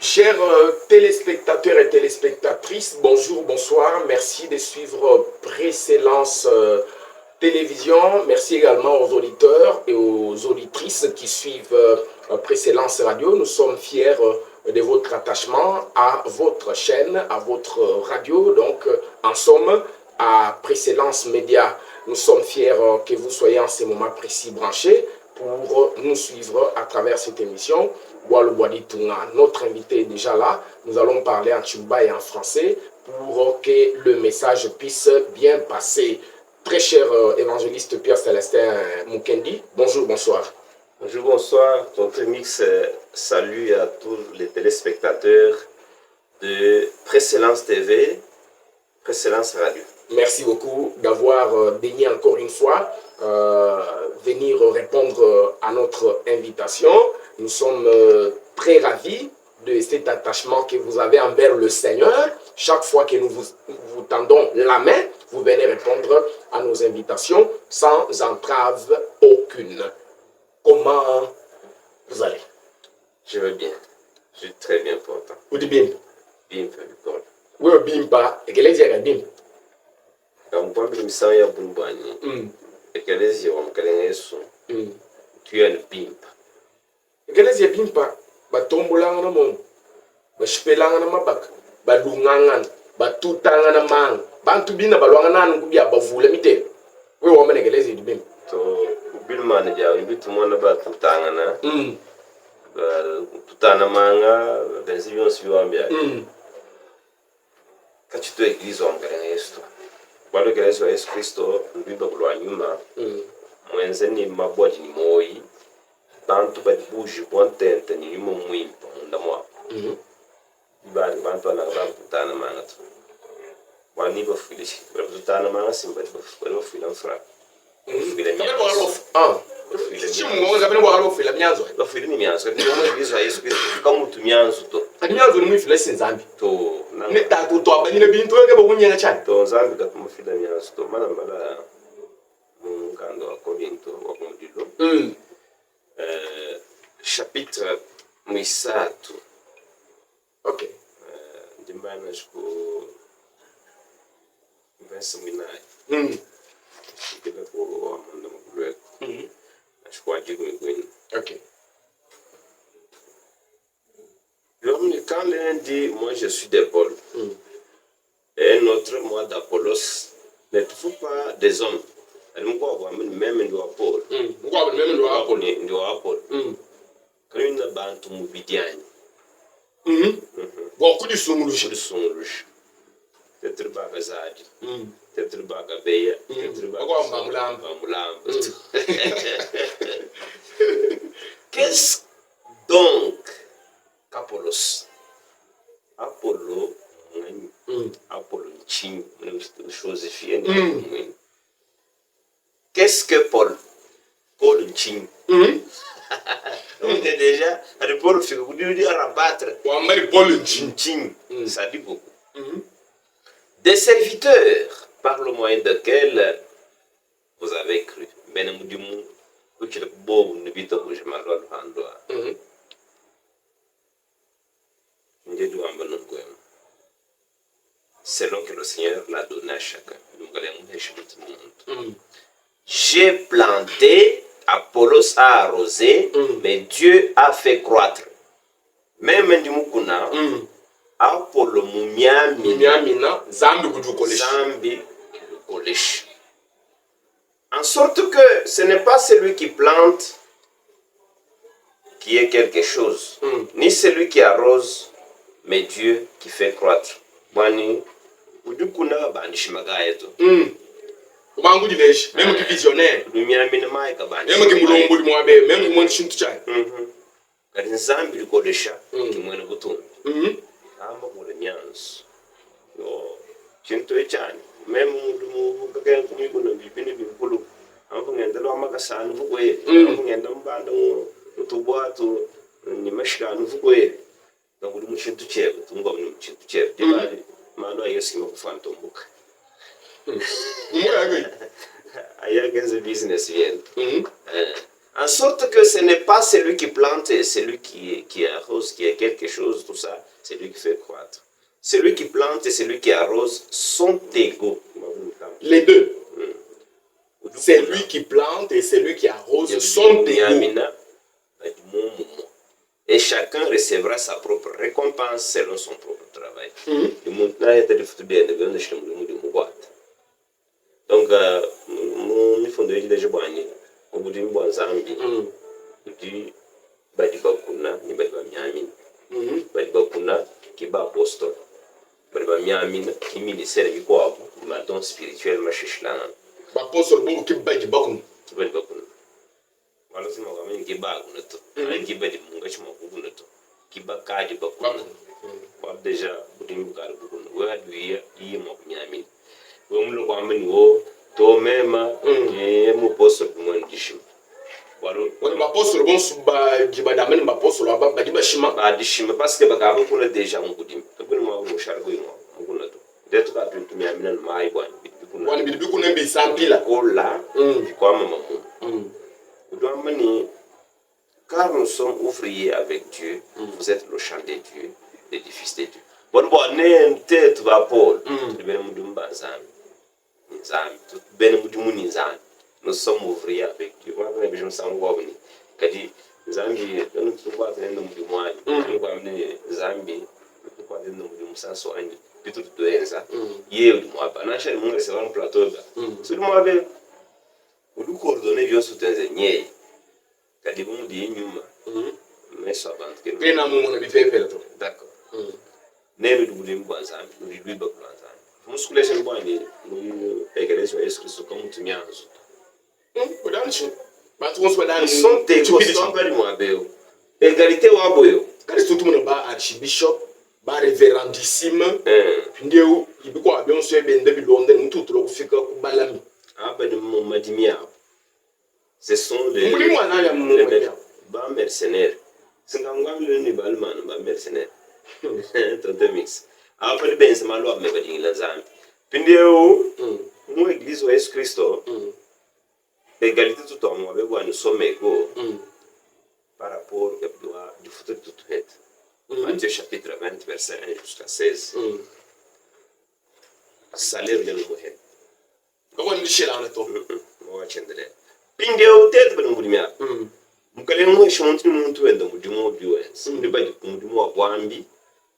Chers téléspectateurs et téléspectatrices, bonjour, bonsoir. Merci de suivre Précellence Télévision. Merci également aux auditeurs et aux auditrices qui suivent Précellence Radio. Nous sommes fiers de votre attachement à votre chaîne, à votre radio. Donc, en somme, à Précellence Média, nous sommes fiers que vous soyez en ce moment précis branchés pour nous suivre à travers cette émission. Notre invité est déjà là. Nous allons parler en tchouba et en français pour que le message puisse bien passer. Très cher évangéliste Pierre-Célestin Mukendi, bonjour, bonsoir. Bonjour, bonsoir. Tonton Mix, salut à tous les téléspectateurs de Précellence TV, Précellence Radio. Merci beaucoup d'avoir daigné encore une fois venir répondre à notre invitation. Nous sommes très ravis de cet attachement que vous avez envers le Seigneur. Chaque fois que nous vous tendons la main, vous venez répondre à nos invitations sans entrave aucune. Comment vous allez? Je vais bien. Je suis très bien portant. Vous dites bien? Bien, bien. Oui, bien pas. Et quel est le bien? Quand on parle de ça, il y a beaucoup de banni. Et quel est le son? Tu as le bimpa. Et quel est le bimpa? Ba tombolanga na mon. Ba spelanga na mabak. Ba lungangan. Ba tutanga na mang. Bantu bina ba luanga na nkubia ba vula mite. We wa mane quel est le bimpa? To bil manager, il tout le monde ba tutanga na. Ba tutana manga, benzi yon si wambia. Quand tu te église on gagne esto. Bado Yesu Yesu Kristo mbiba kulwa nyuma mwenze ni mabwaji ni moi tantu badibuji bontente ni nyuma mwimpa ndamwa bali bantu ana bakutana mangatu wani bafilishi bakutana manga simba bafila mfra bafila ni mianzo ni Yesu Kristo kama tu mianzo to mianzo ni mwifila sinzambi to ne ta to abanyine bintu ege bobunyanga cyane to nzambi gatumufila mianzo to mana mala mungando wa Korinto wa kumudilo chapitre mwisatu. Okay. Ndimbana shiko verse mwinai. Kile kwa manda mkulwe. Shiko ajigu mwini. Okay. Quand l'un dit moi je suis de Paul et un autre moi d'Apollos, ne trouve pas des hommes. Elle me voit même de Paul. Même de Paul. Quand une bande mubidiani. Beaucoup de sumulush. Peut-être bagazadi. Peut-être bagabeya. Peut-être bagambamulamba. Qu'est-ce donc qu'Apollos? Apollo, Apollo, chose qu'est-ce que Paul? Paul Ching. On est déjà à Paul fait vous dire rabattre. Paul Ching. Ça dit beaucoup. Des serviteurs par le moyen desquels vous avez cru. Selon que le Seigneur l'a donné à chacun. J'ai planté, Apollos a arrosé, mais Dieu a fait croître. Même du mukuna, Apollo mumiamina, zambi kudukolesh. En sorte que ce n'est pas celui qui plante qui est quelque chose, ni celui qui arrose, mais Dieu qui fait croître. Bani, udukuna banishimagaeto. Ubangu divesh, même qui visionnaire. Lumiamina mai kabani. Même qui mulombo di moabe, même qui mon chintuchai. Kadi zambi likodesha, ki mwene butumbi. Amba kule nyanzo. Yo, chintu echani. Même mu kagaya kumikuna bibini binkulu. Amba ngendelo amakasanu vukwe. Amba ngenda mbanda mutubwa tu ni mashikanu vukwe. Ngulu mushintu chebe, tumba mu chintu chebe. Dibali mano ayesima kufantombuka. I against the business yet. En sorte que ce n'est pas celui qui plante et celui qui arrose, qui est quelque chose, tout ça, c'est lui qui fait croître. Celui qui plante et celui qui arrose sont égaux. Les deux. C'est lui qui plante et celui qui arrose sont égaux. Et chacun recevra sa propre récompense selon son propre travail. Donc, nous faisons des choses au bout d'une bonne zambi. Di badi bakuna ni badi bamyamin. Badi bakuna ki ba apostol. Badi bamyamin ki ministère bi ko abu ma don spirituel ma shishlan. Ba apostol bungu ki badi bakuna. Ki badi bakuna. Wala sima ko men ki ba kuna to. Ay ki badi munga chima ko kuna to. Ki ba kadi bakuna. Wa déjà budin bu kar bakuna. Wa duya yi mo myamin. Wo mu lo ko amen wo to mema e mo apostol mo ndishim. Wani apostol bon suba jibada men apostol aba badi bashima ba dishima parce que baka ba kuna déjà ngudim to kuna ma mo shargo ino nguna to de to ka tuntu mi amina mai bwan wani bibi kuna mbi sampila kola kwa mama mu do amani car nous sommes ouvriers avec Dieu vous êtes le champ de Dieu l'édifice de Dieu bon ne tete ba Paul de ben mudum ba zami to ben mudum ni zami nous sommes ouvriers avec Dieu. On a besoin de savoir que Kadi Zambi, nous ne pouvons pas faire de mois. Nous pouvons amener Zambi, nous pouvons faire de sans soin. De tout ça. Hier, moi, pendant que nous recevons un plateau, si nous avons nous coordonner bien sous tes ennemis, Kadi vous dit nous, mais ça va. Et nous on a bien fait faire. D'accord. Nous nous voulons voir Zambi, nous voulons voir Zambi. Nous sommes les gens qui nous égarent sur Jésus comme tu m'as dit. Ils sont égaux, égalité wa boyo. Quand tout le monde ba archbishop, ba révérendissime, ndeu ibiko abion so bende bi Londres mutu to kufika ku balami. Aba de mon madimia. Ce sont les ba mercenaires. Singangwa ni balman ba mercenaires. Tonte mix. Aba de ben sama lo me ba dingila zambi. Pindeu mo église wa Jésus Christo. Égalité tout en moi, nous sommes égaux par rapport du futur tout fait. Matthieu chapitre 20, verset 1 jusqu'à 16. Salaire de l'homme. Comment on dit là, on va chendere. Pinde au tête, ben mourimia. Mukale mo shonti muntu wenda mudimo biwens. Ndibadi kumudimo wa Bwambi,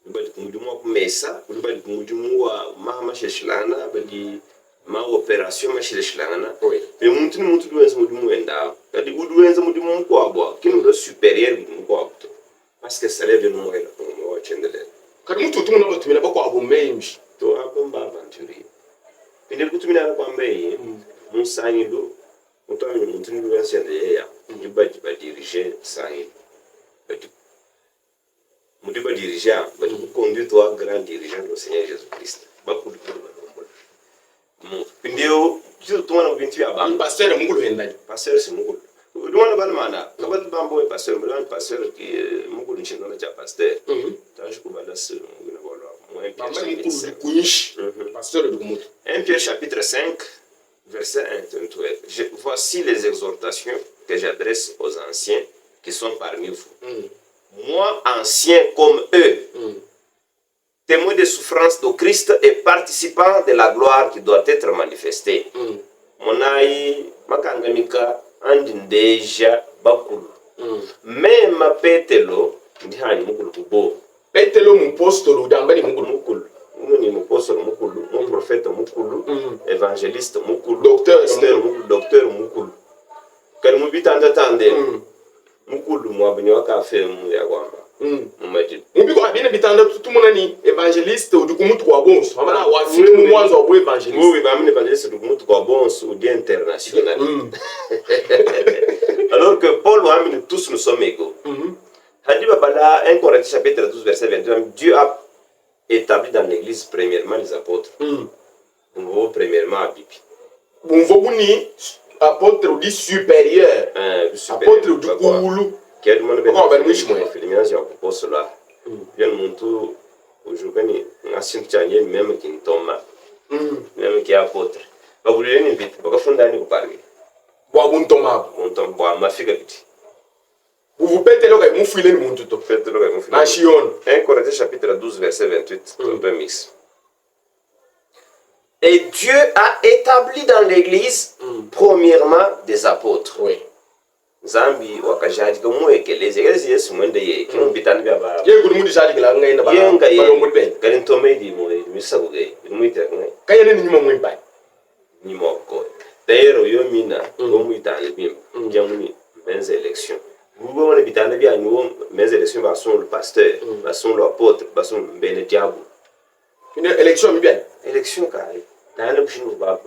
ndibadi kumudimo wa Kumesa, ndibadi kumudimo wa Mahama Sheshilana, badi ma opération ma shileshilana mais muntu duwenza mudimu wenda kadi uduwenza mudimu ko abo kino do supérieur mudimu ko abo parce que salaire de nous est mo chendele kadi muntu tumuna batumina bako abo meimbi to abamba aventurier pinde kutumina ko ambe musanyi do muto ami muntu duwenza ya dibadi ba diriger sanyi badi mudiba diriger badi conduire toi grand dirigeant du Seigneur Jésus-Christ bakulu Pindeo, tu tournes au 28 à pasteur Mugulu Hendai. Pasteur, c'est Mugulu. Tu demandes pas le mana. Quand tu bambo et pasteur, mais là, un pasteur qui est Mugulu, tu n'as pas pasteur. Tu as joué à la seule. Pasteur de Mugulu. 1 Pierre chapitre 5, verset 1. Voici les exhortations que j'adresse aux anciens qui sont parmi vous. Moi, ancien comme eux. Témoin des souffrances de Christ et participant de la gloire qui doit être manifestée. Monai makangamika andindeja bakulu. Même Petelo ndihani mukulu kubo. Petelo mupostolo dambani mukulu. Ni mupostolo mukulu, mon prophète mukulu, évangéliste mukulu, docteur mukulu. Kali mubitanda tande. Mukulu mwabini wakafe mu ya kwamba. Mubiko abine bitanda tutumuna ni évangéliste ou du kumutu kwa bonso amana wa fili mu mwanzo wa évangéliste oui ba amine évangéliste du kumutu kwa bonso ou bien international alors que Paul ou amine tous nous sommes égaux hadi babala 1 Corinthiens chapitre 12 verset 21 Dieu a établi dans l'église premièrement les apôtres premièrement Abibi bonvobuni apôtre ou dit supérieur apôtre du kulu quel monde ben Philimiens ya kuposola bien muntu ujugani ngasinchanye même kintoma même qui apôtre babuleni bit bakafunda ni kuparwi Boa buntomabo. Montom boa mafika biti. Vous vous pétez le gars, vous fouillez le monde tout. Faites le gars. Machion. 1 Corinthiens chapitre 12 verset 28. Un peu mix. Et Dieu a établi dans l'église premièrement des apôtres. Oui. Zambi wakajadi ko mo ekeleze ekeleze Yesu mwende ye kimu bitana bya ba. Ye gulu mudi jadi gila ngai na ba. Yenga ye. Ba mudi Galin tome di mo misago ge. Mu ita ngai. Kaya ne nyimo mwi bai. Ni mo ko. D'ailleurs yo mina ko mu ita le bim. Jamu menze élection. Vous voyez bitana bya nous menze élection ba son le pasteur, ba son l'apôtre, ba son ben diabo. Une élection mi bien. Élection kai. Dans le chine ba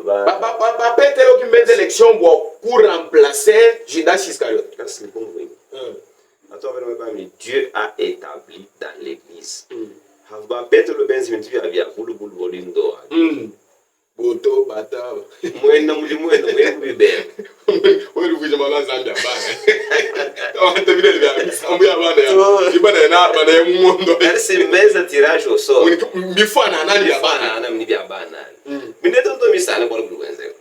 pété le qui menze élection pour remplacer Judas Iscariote. Parce que bon oui. Dieu a établi dans l'église. Hava pété le ben simenti bya bulu bulu bolindo. Boto bata. Mwenda bibe. Wewe uvije mama Zambia bana. Tawante vile vya Zambia bana. Ibana na bana ya mundo. C'est meza tirage au sort. Bifana nani ya bana. Ana mni bya bana. Minde tonto misana kwa bulu wenze.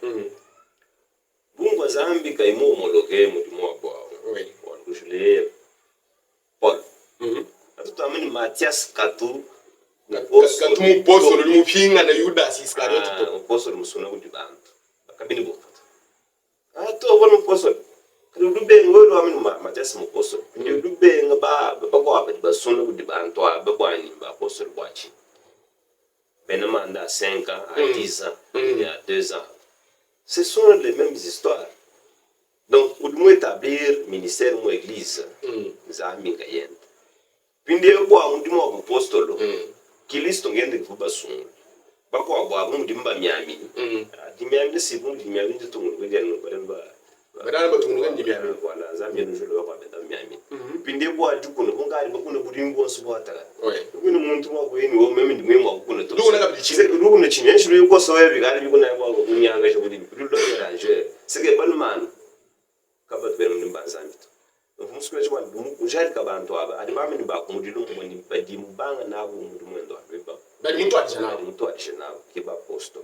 Bungwa Zambi kai mu mologe mu mo kwa. Oui. Kwa kushule Paul. Atutamani Matthias Katu. Katu mu poso mu pinga na Judas Iscariote. Poso musuna ku dibantu. Akabini bo. Ato wonu poso. Kudu bengo lo amini Matthias mu poso. Kudu benga ba kwa ba suna ku dibantu ba kwani ba poso kwachi. Benama anda 5 ans à 10 ans, il y a 2 ans. Ce sont les mêmes histoires. Donc, pour nous établir ministère ou église, nous avons mis gayen. Puis nous avons dit moi apostole, qui liste on gagne de vous basson. Pas quoi boire, vous me dites pas miami. Di miami c'est bon, di miami de tout le monde gagne nous pas. Badana ba tungu ndi miami. Voilà, Zambia nous le roi dans miami. Puis nous boire du coup, on gagne beaucoup de boudin bon soir. Oui. Nous nous montrons que nous même nous moi beaucoup de tout. Nous on a dit Nous ne chine, je lui ko so e bigali bi ko na ko nyanga je budi. Lu lo ranger. C'est que ban man. Ka ba be mun ban Zambia. Donc nous ce que je vois, nous j'ai ka ban to aba. Adi ba min ba ko mu di lu mo ni ba di mu banga na ko mu mo ndo be ba. Ba di mu to adjana. Mu to adjana ki ba posto.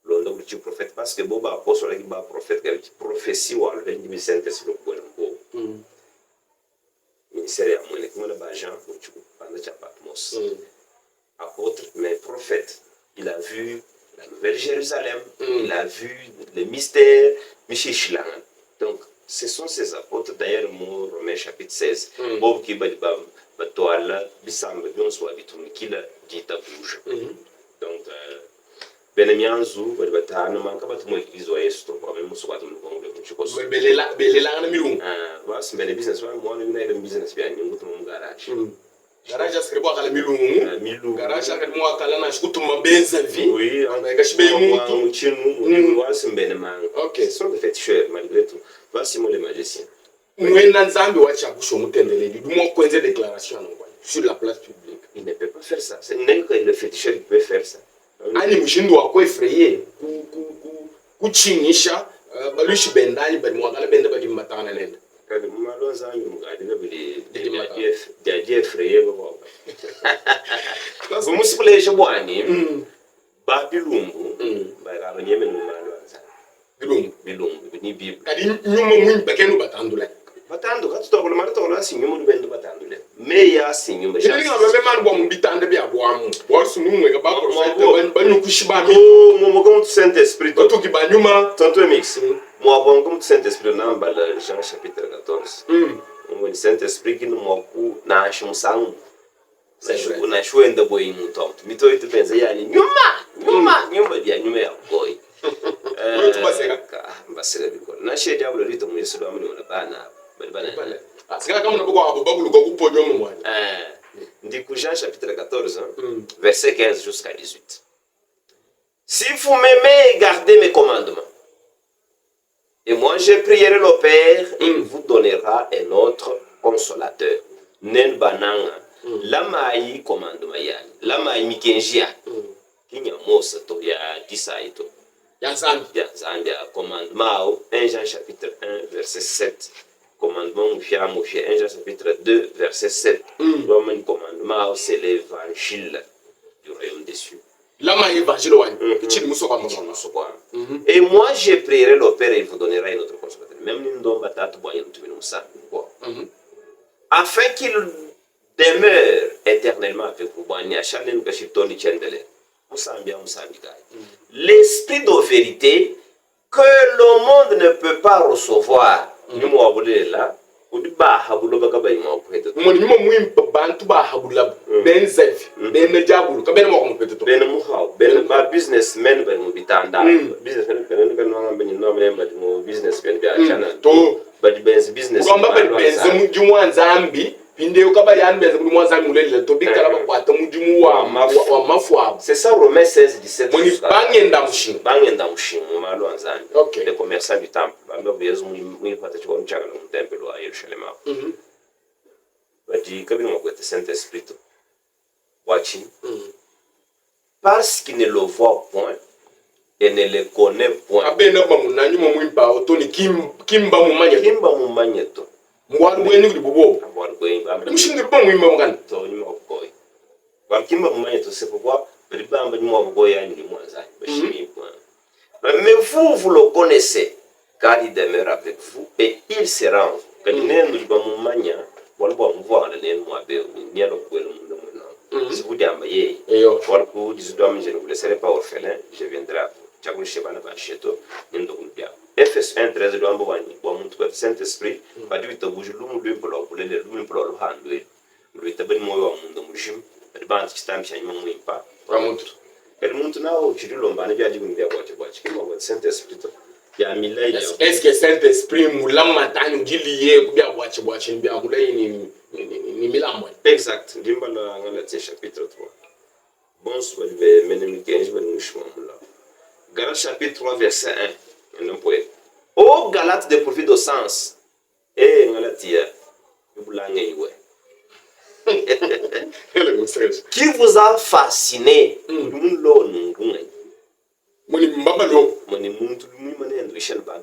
Lo ndo ci prophète parce que bo ba aposto la ki ba prophète ka prophétie wa le ndi mi sente si lo ko bo. Ministère ya mo ne ko na ba Jean ko ci ko panda cha Patmos. Apôtre, mais prophète. Il a vu la Nouvelle Jérusalem, il a vu le mystère, Michel Chilan. Donc, ce sont ces apôtres, d'ailleurs, mon Romains chapitre 16. Bob qui va dire, Batoala, Bissam, bien soit bitum, qui l'a dit à bouge. Donc, Benemianzu, Batana, Mankabat, moi, ils ont estou, même soit de nous, Belela na milungu. Voilà, c'est bien business, moi, on a un business bien, nous, mon garage. Garage askrebo akala milungu. Garage akadimo akala na shukutuma benza vi. Oui, on a gashbe mutu. Chinu, voici Beneman. Ok. Ce sont des féticheurs, malgré tout. Voici moi les magiciens. Mwenda Nzambi wacha kusho mutendele. Du mo kwenze déclaration sur la place publique. Il ne peut pas faire ça. C'est n'est que le féticheur qui peut faire ça. Ani mushindu wako effrayé. Kuchinisha. Balushi bendani bali mwakala benda bali matana nenda. Kali malo Nzambi mugadi na bili dia effrayé baba. Vous musipule je bwani. Ba bilumbu. Ba ga nyeme no malo Nzambi. Bilumbu ni bible. Kadi nyuma mwini bakenu batandula. Batando ka to ko mara to na sinyo mu bendo batandule. Me ya sinyo me. Jeli nga meme man bo mu bitande bia bo amu. Bo su nu nga ba prophète ba nyu kushiba mi. Mo comme Saint Esprit. To ki ba nyuma tanto mix. Moi, bon, comme Saint Esprit, dans Jean chapitre 14, le Saint Esprit qui nous moque, n'a chum sang, n'a choué de boy, nous tombe. Mito et penses, il y a nyuma, dia nyuma ya boy. Basera biko. Na she diable lito mu Yesu amuni wala bana. Bana. Asika kama na boko ababulu ko kuponyo mu mwana. Ndi ku Jean chapitre 14, verset 15 jusqu'à 18. Si vous m'aimez, gardez mes commandements. Et moi, je prierai le Père et il vous donnera un autre consolateur. Nen bananga. Lama yi commandement yani. Lama yi mikenjia. Kinya mosa to ya disaito. Ya Zambia commandement 1 Jean chapitre 1 verset 7. Commandement mufia 1 Jean chapitre 2 verset 7. Romain commandement c'est l'évangile du royaume des cieux. Lama yi évangile wani. Kichini muso kwa mama. Et moi, je prierai le Père et il vous donnera une autre consolateur. Même si nous afin qu'il demeure éternellement avec vous. L'esprit de vérité que le monde ne peut pas recevoir. Businessmen c'est ça Romains 16 17. Les commerçants du temple Saint-Esprit parce qu'il ne le voit point et ne le connaît point. C'est pourquoi mais vous le connaissez car il demeure avec vous et il sera en vous. Si vous dites je ne vous laisserai pas orphelin, je viendrai à vous. Ephes 1 13 Saint-Esprit est-ce que Saint-Esprit exact. Chapitre 3. Galates chapitre 3 verset 1. Ô Galates de profit de sens. Et Galatia. Qui vous a fasciné? Chapitre 2 verset 9.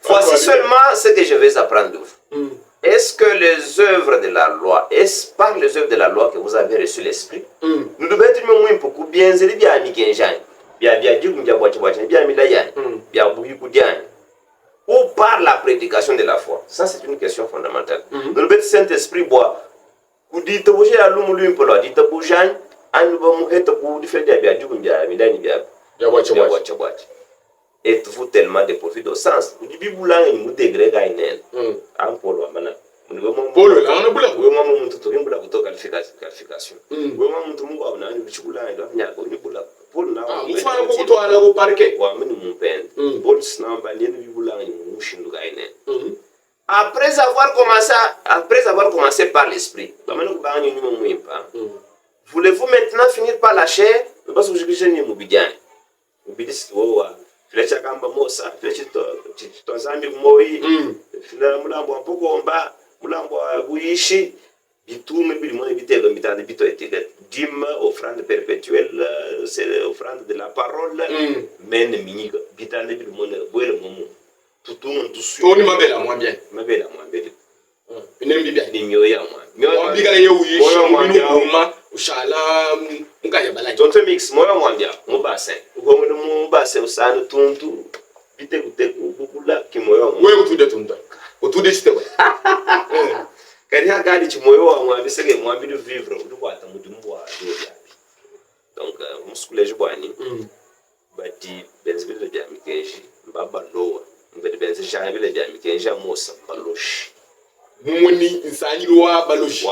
Voici seulement ce que je vais apprendre de vous. Est-ce que les œuvres de la loi, est-ce par les œuvres de la loi que vous avez reçu l'esprit? Nous devons être moins beaucoup bien ou par la prédication de la foi? Ça, c'est une question fondamentale. Nous devons être Saint-Esprit bois. Vous dites vous j'ai allumé lui pour dites vous Jean, and vous êtes pour du fait êtes-vous tellement de profit de sens? Vous dites vous là nous degré gainen. En polo mana. Polo là on a bula. Vous maman mon tuto bula kuto qualification. Vous maman mon tumu ba na ni bichula ndo nya ko ni bula. Polo na. Mu fa ko to ala ko parquet. Wa menu mon pen. Polo sna ba ni bula ni mushindu gainen. Après avoir commencé par l'esprit, voulez-vous maintenant finir par la chair? Parce que je suis venu m'oublier. Oublier ce que vous avez. Flecha kamba mosa, flecha to zambi moi, fila mulambo mpogomba, mulambo buishi, bitume bilimone bitelo mitande bito etiquette, dîme, offrande perpétuelle, c'est offrande de la parole, men miniga, bitande bilimone boile momu. Tout le monde tout suit. On m'a belle moins bien. Ma belle moins belle. Une bien. Ni mieux ya moi. Mieux on dit que yo yi moi ushala ngaya bala. Tonto mix moi moins bien. Mon bassin. Ugongo mon bassin usana tuntu. Bite kute kubula kimoyo. Wewe utude tunta. Utude chitewe. Kari hagadi chimoyo wa moi bisege moi bidu vivre udu kwata mudumbu wa donc muscule jbwani. Bati benzibile bya mikeji mbaba lowa. Benzi janibile bya mikenja mosa baloshi mumuni insani wa baloshi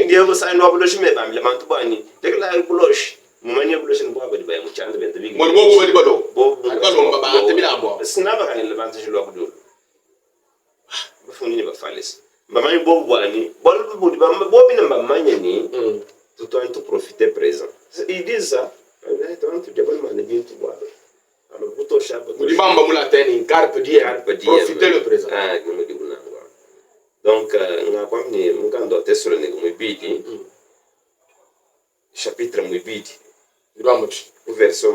ndiye bosani wa baloshi me bamile mantu bani dekla baloshi mumani baloshi ndo abadi ba muchanda benzi bigi mon bobo bali balo balo baba atemila abo sinaba kan le banzi jilo akudul bafuni ni bafales bamani bobo bani balo bodi bamba bobi na bamanya ni tout en tout profiter présent ils disent ça tu devais demander bien tout voir. Vous dites, carpe diem, profitez le présent. Donc, nga kwamni mukando Thessalonique mubidi chapitre mubidi verset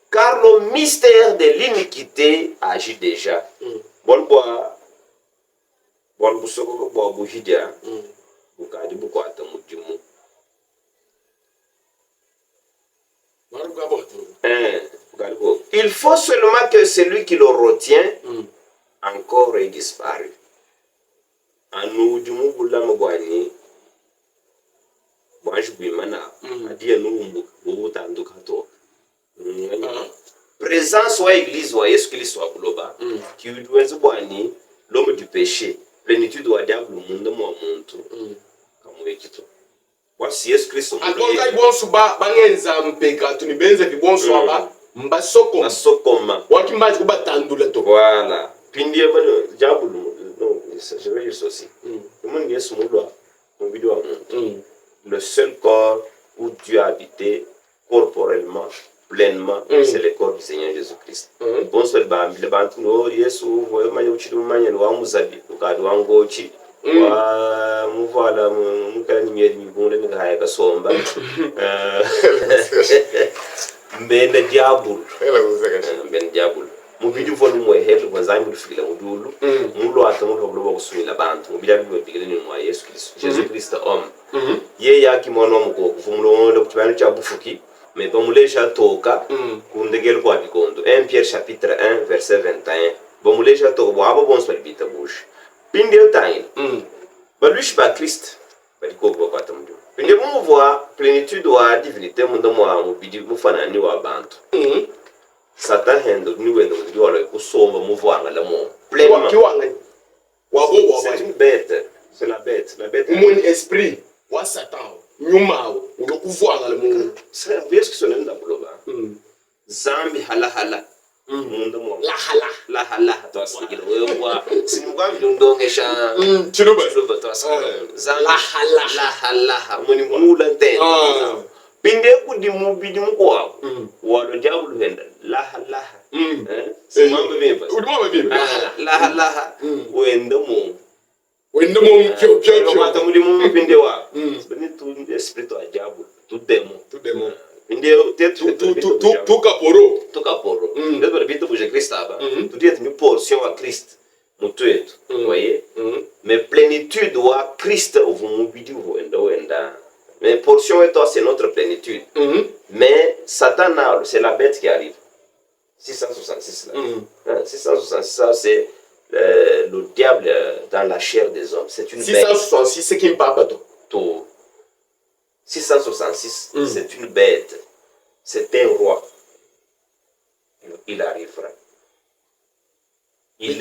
car le mystère de l'iniquité agit déjà. Bon bois bon busoko bois buhidia bukadi bukwata mudimu. Il faut seulement que celui qui le retient encore ait disparu. Anu dimu bulama bwani bwanji bwimana adia numbu bubutanduka to. Présence ou église ou Yesu Christ ou Kuloba qui doit bwani l'homme du péché plénitude ou diable monde mo muntu kamwe kito. Voici Yesu Christ o atonga ibonso bangenza mpeka tunibenze bibonso aba mbasokoma wakimbaji kubatandula to. Voilà. Pindi bano diable non je vais juste aussi. Le monde Yesu mulwa mon vidéo à muntu. Le seul corps où Dieu a habité corporellement pleinement, c'est le corps du Seigneur Jésus-Christ. Bonsoir bambi le bantu no Yesu voyo manya uchiri manya wa muzabi ukadi wangochi wa muvala mukala nyeri mibunde ngaya kasomba mbende diabul mbende diabul mubidi vonu mwe helu wazambi lufila mudulu mulo atamulo blobo kusumila bantu mubida bibo bigene mwa Yesu Christ Jésus-Christ homme ye yaki mono muko kuvumulo ndo kutibana cha bufuki mais bon muleja toka kundegel kwa bikondo 1 Pierre chapitre 1 verset 21 bon muleja toka bo abo bon swalbita bush pindel tayin balush ba Christ baliko kwa tamudo pinde mu voa plénitude wa divinité mundo mwa mubidi mufanani wa bantu Satan hendo ni wendo ndi wala kusomba mu voa ngala mo pleinement c'est une bête, c'est la bête mon esprit wa Satan nyuma ulokuvuanga le mungu c'est bien ce que sonenda buloba zambi hala mundo mo la hala to asigilo wewa sinugwa ndongesha chiluba to asigilo zambi la hala muni mula ntene pinde kudi mubidi mukwa walo diabulu henda la hala c'est mambe bimba la hala wenda mo pio mata muri mu pinde wa bani tu esprit wa diabo tu demo pinde tu caporo ndio bito buje Christ aba tu dit une portion à Christ mutuetu voyez mais plénitude wa Christ au mubidi wenda mais portion et toi c'est notre plénitude mais Satan c'est la bête qui arrive 666 là 666 ça c'est le diable dans la chair des hommes, c'est une 666, c'est qui me parle tout. 666, c'est une bête. C'est un roi. Il arrivera. Il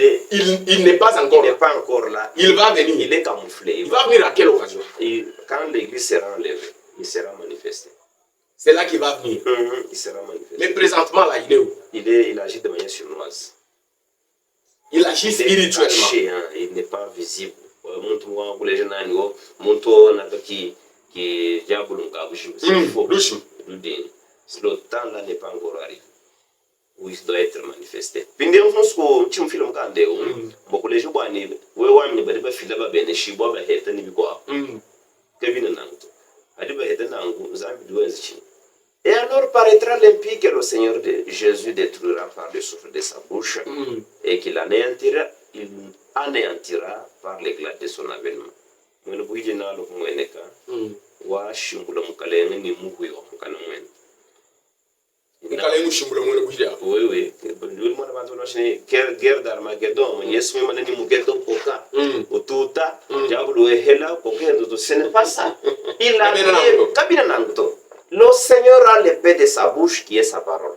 n'est pas encore là. Il n'est pas encore là. Il va venir. Il est camouflé. Il va venir à quelle occasion? Quand l'église sera enlevée, il sera manifesté. C'est là qu'il va venir. Il sera manifesté. Mais présentement, là, il est où? Il agit de manière sournoise. Il agit spirituellement. Caché, il n'est pas visible. Le temps là n'est pas encore arrivé où il doit être manifesté. Pinde mfusko chimfilo mkande bokuleje bwani we wamye bari bafila babene shibwa baheta nibikwa kebina nanguto adi baheta nangu zambi duwenzi chi. Et alors paraîtra l'impie que le Seigneur de Jésus détruira par le souffle de sa bouche et qu'il anéantira par l'éclat de son avènement. Mwene buije nalo mweneka wa shimbula mukalenge ni muhui wa mukana mwene. Mukalenge shimbula mwene buije. Oui. Nduli mwana bantu noshine guerre d'Armageddon, Yesu mwana ni mugeddon poka. Ututa jabulu ehela kokendo ce n'est pas ça. Il a kabina nanguto. Le Seigneur a l'épée de sa bouche qui est sa parole.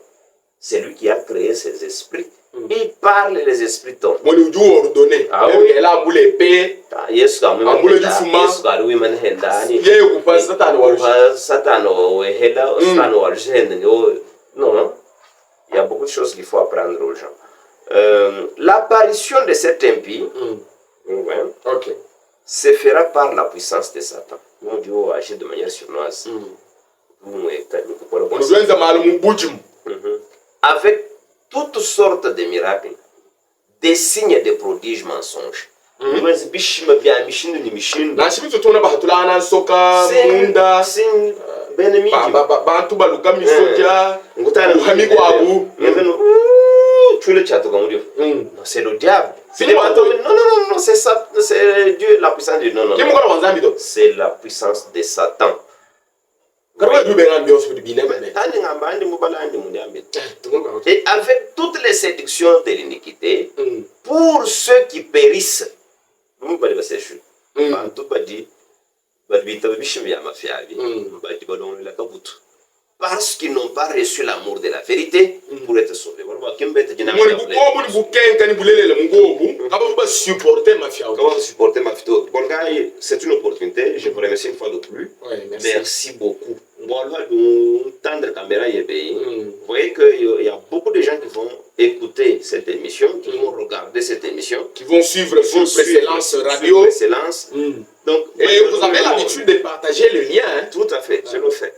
C'est lui qui a créé ces esprits. Il parle les esprits tombent. Mon Dieu ordonné. Ah oui. Elle a boulé l'épée. Yes, quand même. Yes, quand oui, man, hendani. Ye ou pas Satan ou Satan ou hela, Satan ou algène. Non, il y a beaucoup de choses qu'il faut apprendre aux gens. L'apparition de cet impie, se fera par la puissance de Satan. Mon Dieu agit de manière sournoise. Avec toutes sortes de miracles, des signes et des prodiges mensonges. Mas bishima bya mishindo ni mishindo. Na shibi tutuna bahatula na soka munda. Sin benemi. Bantu baluka misoja. Ngutana hami kwabu. Ngeveno. Tu le chato comme Dieu. Non, c'est le diable. Non, c'est ça, c'est Dieu, la puissance de Dieu. Non. C'est la puissance de Satan. Et avec toutes les séductions de l'iniquité, pour ceux qui périssent, parce qu'ils n'ont pas reçu l'amour de la vérité pour être sauvés. C'est une opportunité, je vous remercie une fois de plus. Merci beaucoup. Vous voyez qu'il y a beaucoup de gens qui vont écouter cette émission, qui vont regarder cette émission, qui vont suivre sur Précellence Radio. Donc, et vous avez l'habitude de partager le lien. Hein? Tout à fait, je le fais.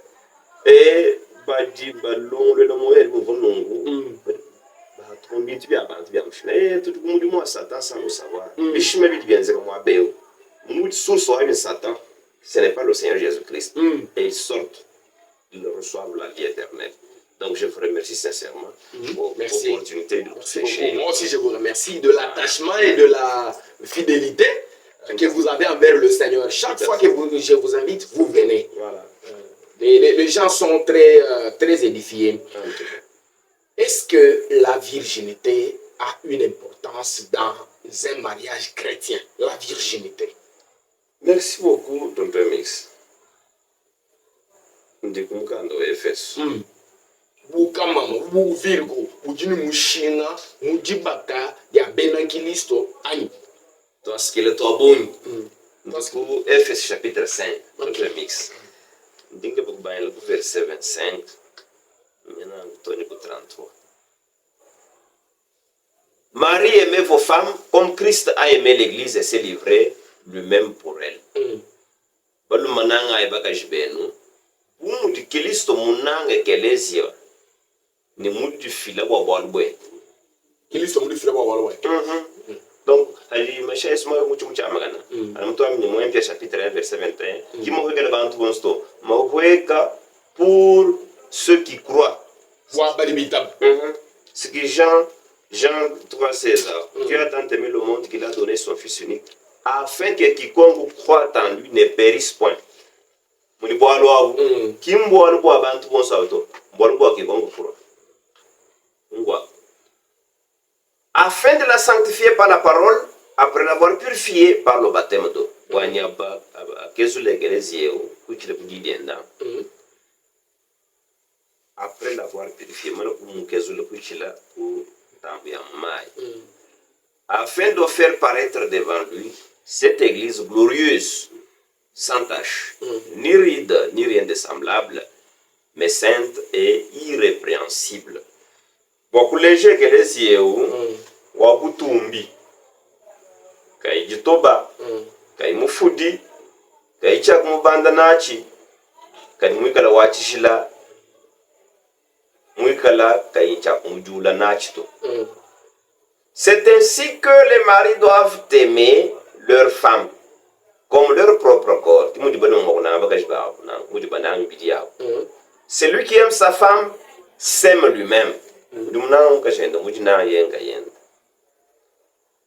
Et badi balon le nom est bon nom tout le monde moi Satan sans le savoir bishime bi bien c'est moi béo nous source de Satan ce n'est pas le Seigneur Jésus-Christ et ils sortent ils reçoivent la vie éternelle. Donc je vous remercie sincèrement pour l'opportunité de prêcher. Moi aussi je vous remercie de l'attachement et de la fidélité que vous avez envers le Seigneur. Chaque fois que je vous invite, vous venez. Voilà. Les gens sont très édifiés. Est-ce que la virginité a une importance dans un mariage chrétien? La virginité. Merci beaucoup, Dr. Mix. Ndikumunkando Efes. Bukamama, Virgo, Ujini Mushina, Mujibaka, Yabenankilisto, Ani. Dans ce qu'il est bon. Dans Efes chapitre 5, Dr. Mix. Dingue pour le verset 25, maintenant Tony pour 33. Marie aimait vos femmes comme Christ a aimé l'Église et s'est livré lui-même pour elle. Balu mananga ebakaji benu. Umu di Kristo munanga ekelezia. Ni mudi fila wa walwe. Kristo mudi fila wa walwe. Donc, ali macha esma mucho magana. Anamutoa mnyemwe chapitre 1 verset 21. Qui m'ont regardé dans tout bon sto. Maweka pour ceux qui croient. Wa balibitab. Ce que Jean 3,16. Dieu a tant aimé le monde qu'il a donné son fils unique afin que quiconque croit en lui ne périsse point. Muni boalo abu. Kimboalo bo abantu bon sauto. Boalo bo quiconque croit. Ngwa. Afin de la sanctifier par la parole, après l'avoir purifiée par le baptême d'eau. Wanyaba, après l'avoir purifiée, afin de faire paraître devant lui cette église glorieuse, sans tache, ni ride, ni rien de semblable, mais sainte et irrépréhensible. Beaucoup léger que les yeux, wabutumbi, kai jitoba, kai mufudi, kai chak mubanda nachi, kai mwikala wachishila, mwikala kai chak mujula nachito. C'est ainsi que les maris doivent aimer leurs femmes comme leur propre corps. Celui qui aime sa femme s'aime lui-même.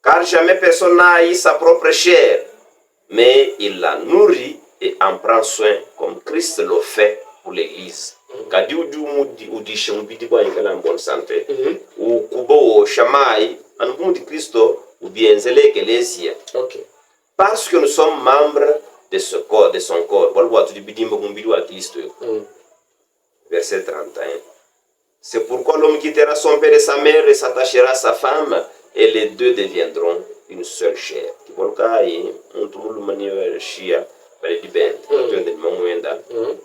Car jamais personne n'a haï sa propre chair, mais il la nourrit et en prend soin comme Christ le fait pour l'Église. Parce que nous sommes membres de ce corps, de son corps. Verset 31. C'est pourquoi l'homme quittera son père et sa mère et s'attachera à sa femme, et les deux deviendront une seule chair.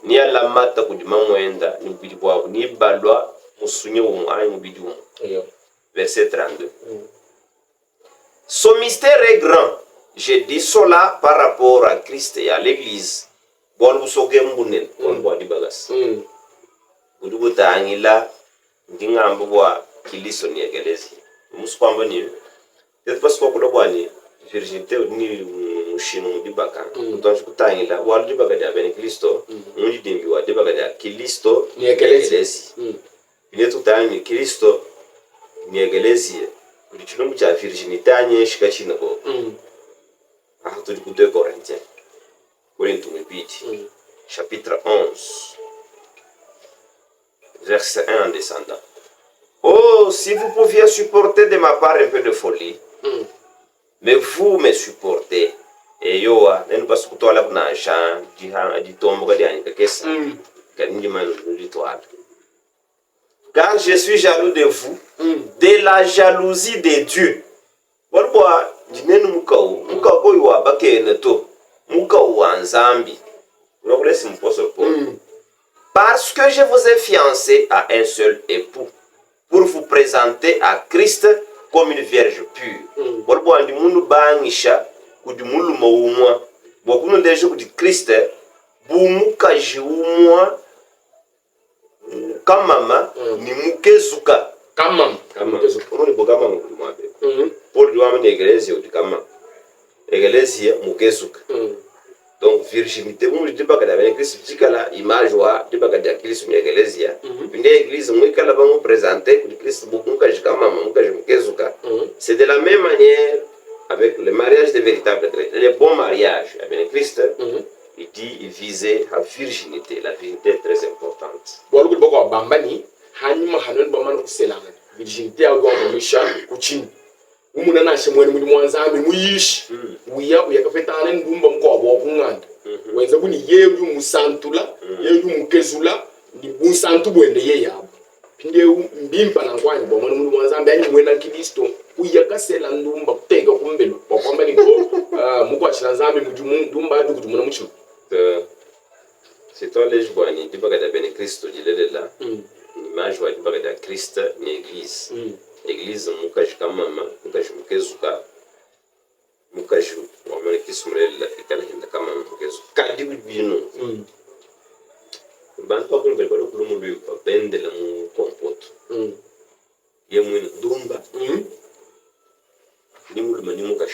Ni ala mata kudima mwenda ni bidibwa ni balwa musunye umai mubidium. Verset 32. Son mystère est grand. Je dis cela par rapport à Christ et à l'Église. Bon vous soge mbunen on boit di bagas. Udubuta angila ndingambo bwa kiliso ni egelezi. Muskwamba ni parce que kula bwani virginité ni mushinu dibaka kutonshi kutangila walu dibaka dia bene Kristo mundi dimbi wa dibaka dia Kristo ni ekelesi ile tutani Kristo ni ekelesi kulichino cha virginité anye shika china ko tuli ku 2 Corinthiens chapitre 11 verset 1 en descendant. Oh, si vous pouviez supporter de ma part un peu de folie, mais vous me supportez. Et yo, n'en pas ce que toi là pour n'achant, du tombe de l'année que ça, qu'un dimanche l'étoile. Car je suis jaloux de vous, de la jalousie de Dieu. Voilà, dinenu mukau iwa bakene to, mukau anzambi. Vous voulez si m'posse parce que je vous ai fiancé à un seul époux, pour vous présenter à Christ comme une vierge pure. Voilà, du monde bangisha, ou du monde maumwa. Beaucoup de gens du Christ, bumuka jiumwa, kamama, ni mukezuka. Kamam. Comment on peut kamama? Paul doit amener l'église ou du kamama. L'église mukezuka. Donc virginité vous ne dites pas que avec Christ là image wa dites pas que Christ une église une église moi que là va nous présenter que Christ beaucoup que je kama muka je mukezuka. C'est de la même manière avec le mariage de véritable le bon mariage avec Christ. Il dit il visait la virginité. La virginité est très importante. Bon le boko bambani hanima hanon bamana kuselanga virginité ya gwa musha kuchini umuna na shemweni muri mwanzambi muyishi uya kafetana ndumba mkobo kunganda wenza kuni yeyu musantula yeyu mukezula ni musantu bwende ye yabo pinde mbimpa na kwani bomwe muri mwanzambi ani mwena Kristo uya kasela ndumba kuteka kumbelo bakwamba ni go mukwachira nzambi mujumu ndumba adu kutumuna mucho c'est toi les joignent du bagada ben Kristo dilela image wa du bagada Christ ni église église mukaji kamama mukaji mukezuka mukaji wamane kisumrela ikala hinda kama mukezuka kadi bino ban pa kun belo ko mu bi pa bende la mu compote yemu ndumba ni mu mani mukaji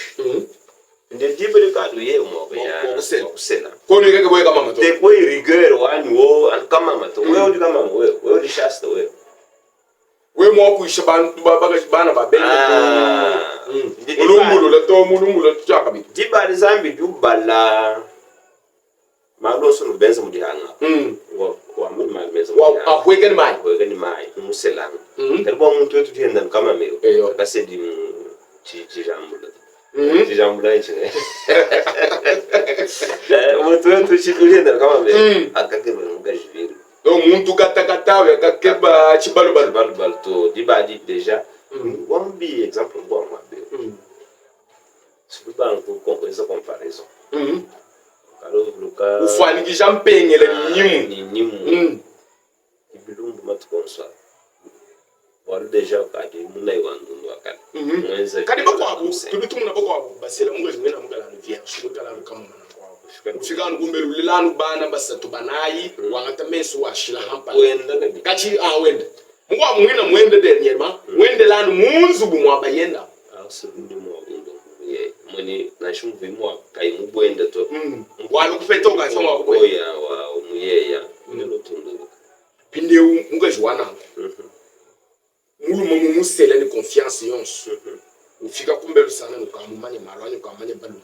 ndé dibele kadu ye mo ya kusena ko ni keke boye kama to te ko rigueur wani wo an kama mato wo di kama wo di shasta we mo ku shabantu bana ba bende mulumulu la to mulumulu tjaka bi diba zambi du bala malo so no benza mu di hanga wa mu ma benza wa ahwegen mai musela terbo mu to tu henda kama mero ka se di ci jambula ci jambula ci mo to ci tu henda kama mero akake mu ga jiviri donc muntu katakatawe kakeba chibalubal to dibadi déjà on bi exemple bon moi c'est pas un peu comparaison alors luka ufani kijampengele nyimu ibilumbu matkonsa wal déjà kadi munai wandu wakati mwenza kadi bako abu tubitumuna bako abu basela mungaje ngena mugala no vierge mugala kama ushikana kumbelu lilanu bana basatu banayi wangata meso washila hampa wenda kachi wenda mungwa mwina mwende dernièrement wende lanu munzu bumwa yenda asubindi mo ye moni na shumvi mo kai mubwenda to walo kufetoka soma ko ya wa muyeya ndelo tundu pinde ungaje wana mulu mumu musela ni confiance yonso ufika kumbelu sana nukamumanye malwanyo kamanye balu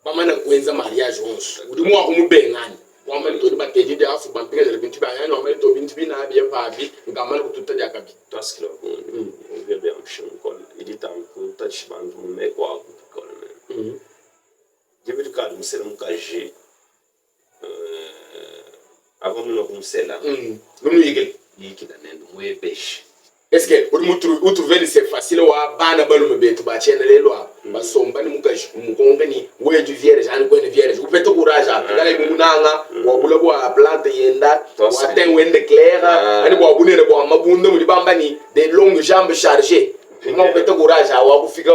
bamana kwenza mariage onso udimu wa kumubengani wamali to diba teji de afu bampika de bintu ba yani wamali to bintu bina biye pabi ngamala kututa de akabi taskilo on vient bien mchon kon edita ko touch band me ko ko ne jibi ka dum sel mu kaje avant nous kumsela nous yigel yikida nendo moye besh est-ce que vous trouvez c'est facile wa bana balume betu ba chene lelo ba somba ni mukaji mukonga ni we du vierge ani ko ni vierge vous faites courage ngala munanga wa bula bwa plante yenda wa ten wende clair ani bwa bunene bwa mabunda mu bamba ni des longues jambes chargées mo faites courage wa kufika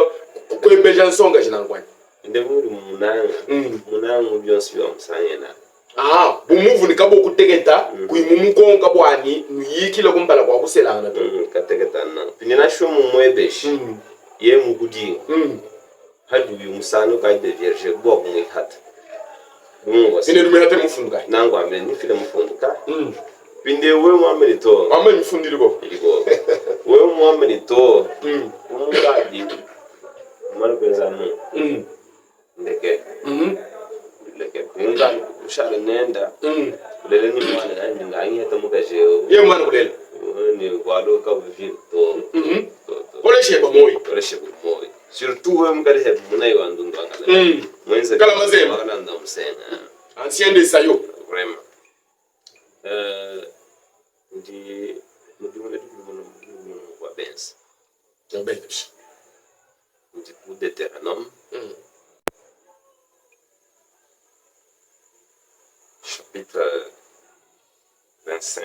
ko bejan songa jina kwani inde muri munanga bien sûr sanyena bumuvu ni kabo kutegeta kuimumu konga bwani nuyikile kumbala kwa kuselanga to kategeta na pinina shomu mwebeshi ye mugudi hadu yumsano ka de vierge bo ko hat mungo sine dum hata mufunga nango ambe ni file mufunga pinde we mo ambe to amma mi fundiri go we mo ambe to munga di mal bezanu ndeke leke pinga ushale nenda lele ni mwana ni nganyi hata mukaje ye mwana kulele ni kwalo ka vivir to ole sheba moyi surtout we mgale he munai wandundu akala mwenza kala mazema akala ndamusenga ancien de sayo vraiment ndi mudimule tukumono kwa benz ya benz ndi ku Deutéronome chapitre 25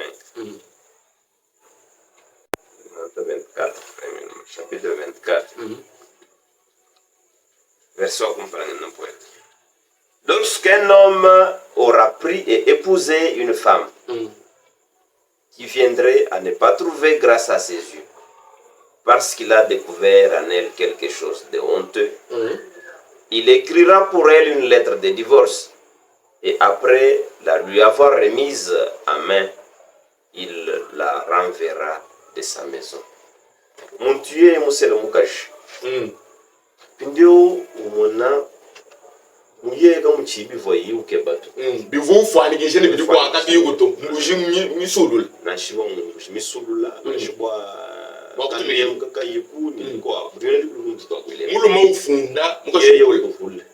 24 chapitre 24 verset comprenant point. Lorsqu'un homme aura pris et épousé une femme qui viendrait à ne pas trouver grâce à ses yeux parce qu'il a découvert en elle quelque chose de honteux, il écrira pour elle une lettre de divorce et après la lui avoir remise en main, il la renverra de sa maison. Mon Dieu, mon seul mukash. Pindio umona muye ga muchibi voyi ukebatu. Bivu fani gishene bidi kwa akati yuguto. Muji misulul. Na shiwa muji misulula. Na shiwa kanye mkaka yiku ni kwa. Bidwene di kulu mtuto kwile. Mulu maufunda mukashi ye ukufule.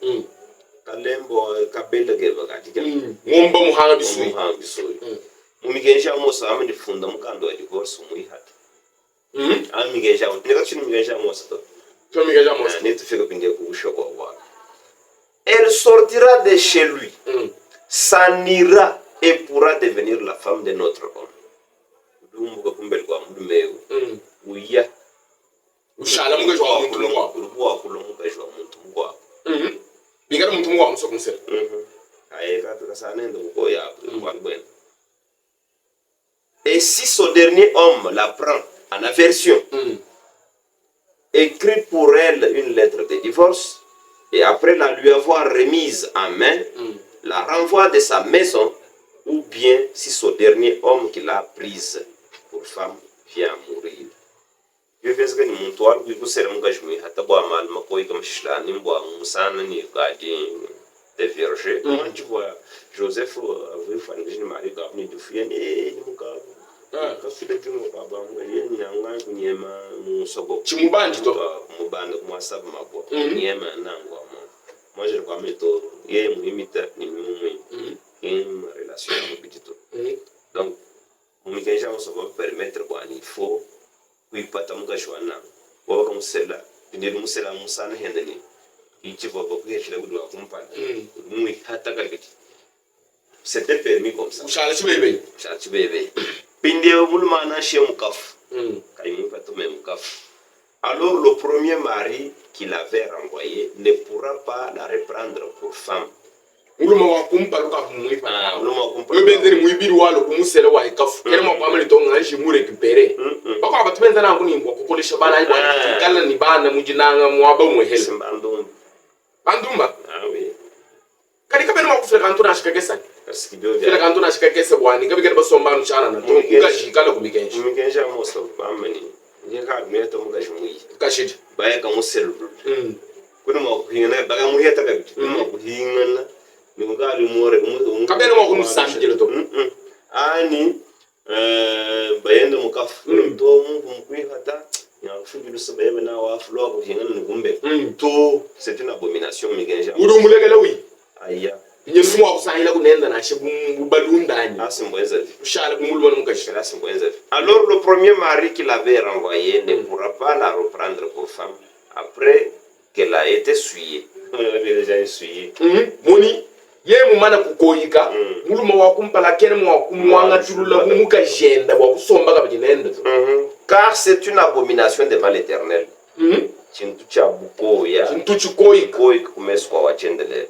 Kalembo kabela geba katika. Ngomba muhanga bisui. Muhanga bisui. Mumigenja mosa ameni funda mukando wa divorce muihati. Amigenja nekachini migenja mosa to. Elle sortira de chez lui, s'en ira et pourra devenir la femme de notre homme. Et si son dernier homme la prend en aversion, écrit pour elle une lettre de divorce et après la lui avoir remise en main, la renvoie de sa maison, ou bien si son dernier homme qui l'a prise pour femme vient à mourir. Je vais dire que nous avons dit que nous avons dit que nous avons dit que nous avons dit que vierge. Moi, tu vois, Joseph avait fait une marie qui a fait une Chimubandi to mubanda kumwasabu mabo nyema nango moi je crois méto ye muhimita ni mumu in relation avec bitito donc mumikenja on se va permettre quoi il faut kuipata mugashwana baba kamusela ndiri musela musana hendani ichi baba kuyeshila kudwa kumpana mu hata kabiti c'était permis comme ça ushala chibebe pinde mulumana chez mukaf alors le premier mari qui l'avait renvoyé ne pourra pas la reprendre pour femme. Parce que kila kantu na shika kese bwani kabi keba somba nchana na to kujikala kubikenshi mukenja mosa bamani nyeka meto mugashi muyi kashidi baya ka muselu kuno mo hingana baga muheta kabi mo hingana ni mugali more kabene mo kunu sambi jelo to ani bayendo mukafu to mu kuihata ya fugilu sabebe na wa flo ko hingana ni gumbe to c'est une abomination mukenja mudu mulegele wi aya nyindu mwa kusahila kunenda na shebu balundani alors le premier mari qui l'avait renvoyé ne pourra pas la reprendre pour femme après qu'elle a été souillée. Déjà essuyée. Moni ye mu mana kukoyika muluma wa kumpala kene mu kumwanga tulula muka jenda wa kusomba ka bijinenda car c'est une abomination devant l'Éternel. Chintu cha bukoya chintu chikoyika kumeswa wachendele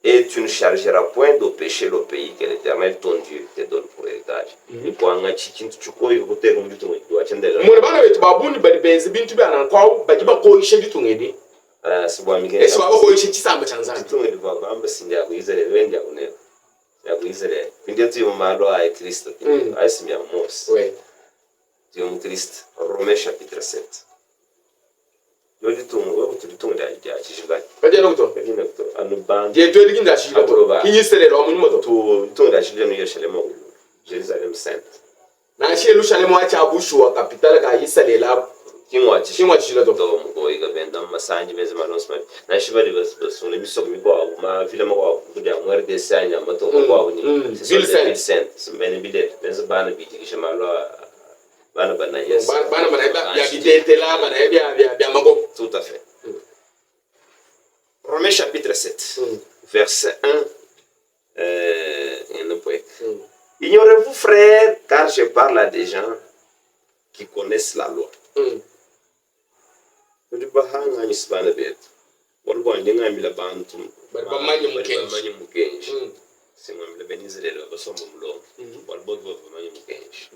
et tu ne chargeras point de péché le pays que l'Éternel ton Dieu te donne pour héritage. Kwa ngachi kintu chukoi kuteka mbitu mwitu wachendela. Mwana bana wetu babuni bali benzi bintu bana kwao bajiba ko ishe bitungedi. Sibwa migenda. Ese baba ko ishe chisamba chanzana. Bitungedi kwa kwamba sinja kuizele wende akuneko. Ya kuizele. Pindia tu yomalo a Kristo. Aisimia Mose. Ouais. Yom Kristo. Romains chapitre 7. Yodi tungu wewe tulitungu da chishigani. Baje dokto. Baje dokto. Anu band. Je to diginda shiga to. Kinyi selelo amunyi moto. Tu tungu da shigani Yerusalem. Jerusalem Saint. Na shi Yerusalem wa cha bushuwa capital ka yisalela. Kimwa chishila to. To mgo iga benda masanji beze malonsma. Na shibali bas on emission mi kwa ma vile mwa kudia mwere de sanya mato kwa ni. Ville Saint. Simbene bide. Benza bana bitikisha malo bana bana yes. Bana bana ya bidete là bana ya mago. Tout à fait. Romains chapitre 7. Verset 1. Ignorez-vous, frères, car je parle à des gens qui connaissent la loi. Je bahanga ni sibana betu. Walikuwa ndinga mbila bantu. Bamanye mukenji. Sima mbila benizele basomba mlo. Walikuwa bamanye mukenji.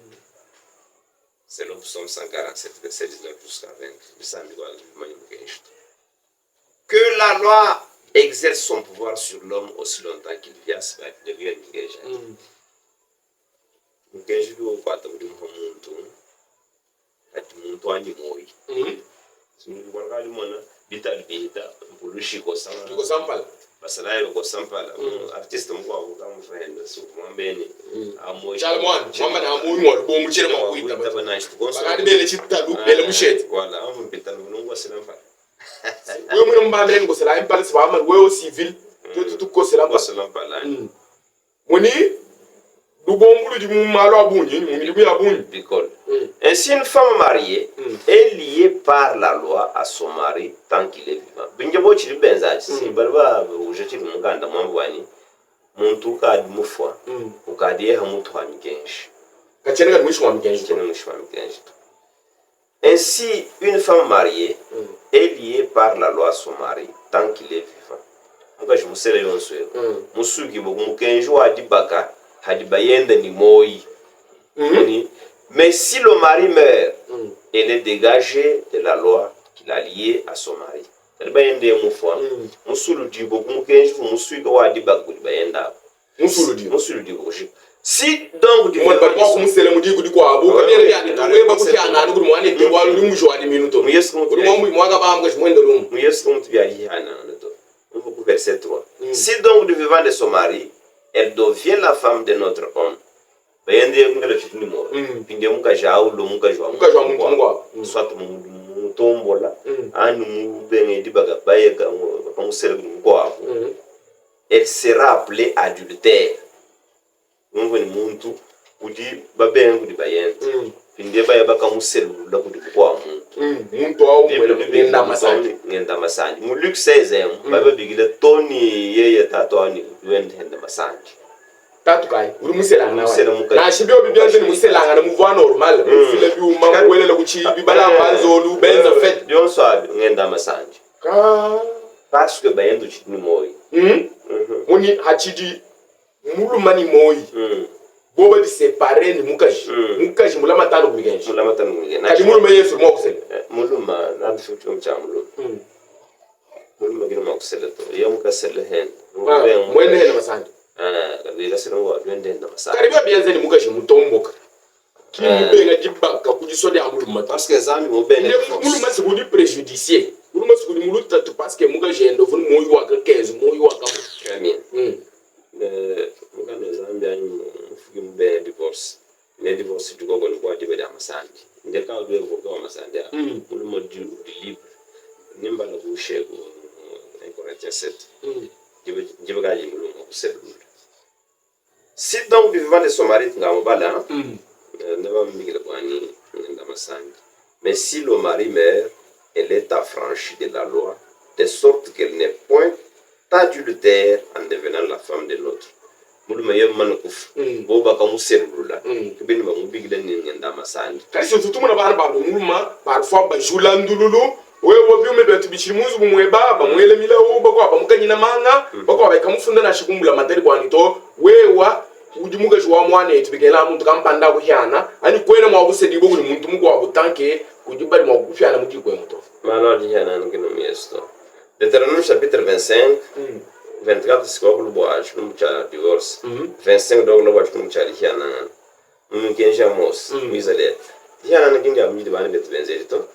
C'est le psaume 147, verset 19 jusqu'à 20. Que la loi exerce son pouvoir sur l'homme aussi longtemps qu'il vit, c'est devient mukenji. Mukenji do kwata muri muntu. Ati muntu ani moyi. Walgali mona bitali bita bulushi ko sampala basalayo ko sampala artiste mko kama friend so mwambeni amoyi Chalmon mama na amoyi mo bo mu chire mo kuita bana shi ko bagadi bele chitalu bele mushete wala amu bitali nungo silampa we mu mbambe ngo sala impale swa ma we o civil to ko silampa la moni du bombulu di mu malo abunyi mu mi ya abunyi bicole. Ainsi, une femme mariée est liée par la loi à son mari tant qu'il est vivant. Binjabo chiri benza si balba ujeti muganda mwangwani muntu ka mufwa ukadiye hamutu wa mikenshi. Kachenga mwisho wa mikenshi. Ainsi, une femme mariée est liée par la loi à son mari tant qu'il est vivant. Muka jumusele yonswe. Musugi bo mukenshi wa dibaka hadibayenda ni moyi. Mais si le mari meurt, elle est dégagée de la loi qu'il a liée à son mari. Elle va y aller si donc du verset 3. Si donc du vivant de son mari, elle devient la femme de notre homme. Bayende mungala chitini mo pinde mukaja ulo mukajwa mutungwa swatu mutombola anu mubenge dibaga baye ka musele mukwa elle sera appelée adultère mungu ni muntu udi babengu di bayende pinde baye baka musele la kudi kwa muntu au ngenda masanji mu Luc 16 baba bigile toni yeye tato ani wende masanji tatukai uri muselanga na shibyo bibyanze ni muselanga na muvwa normal file bi umangwele kuchi bibala banzo lu benza fet dion swabi ngenda masanji parce que bayendo chitini moyi muni hachidi mulu mani moyi boba di séparer ni mukaji mulama tano kugenji kadi mulu ma yesu mo kusele mulu ma na mfutu mchamulu mulu ma gina makusele to yamukasele hen mwende hen masanji Karibu bienze ni mukaje mutomboka kimubenga dibaka kujisode amuluma parce que zami mobene muluma sikudi préjudicier muluma sikudi muluta to parce que mukaje ndo vunu moyi wa 15 moyi wa ka amen mugano zambia ni mufugi mbe divorce ne divorce tuko ni kwa dibe da masandi ndeka odwe ko kwa masandi muluma du libre nimba na kushego en Corinthiens 7 dibe gaji muluma kuselu. Si donc du vivant de son mari, mais si le mari meurt, elle est affranchie de la loi, de sorte qu'elle n'est point adultère en devenant la femme de l'autre. wewe byume batu bichimuzu bumweba bamwele mila uba kwa bamukanyina manga bakwa bakamufunda na shikumbula materi kwanito wewa ujimuga jwa mwana etibikela muntu kampanda kuhyana ani kwena mwa busedi bwo muntu mugo wabutanke kujibali mwa kufyana mujikwe muto malo diana ngino miesto Deutéronome chapitre 25 24 sikobulu bwaje n'umucha divorce 25 doglo bwaje n'umucha lihyana mukenja mos mizalet diana nginga amudi bana betu benzerito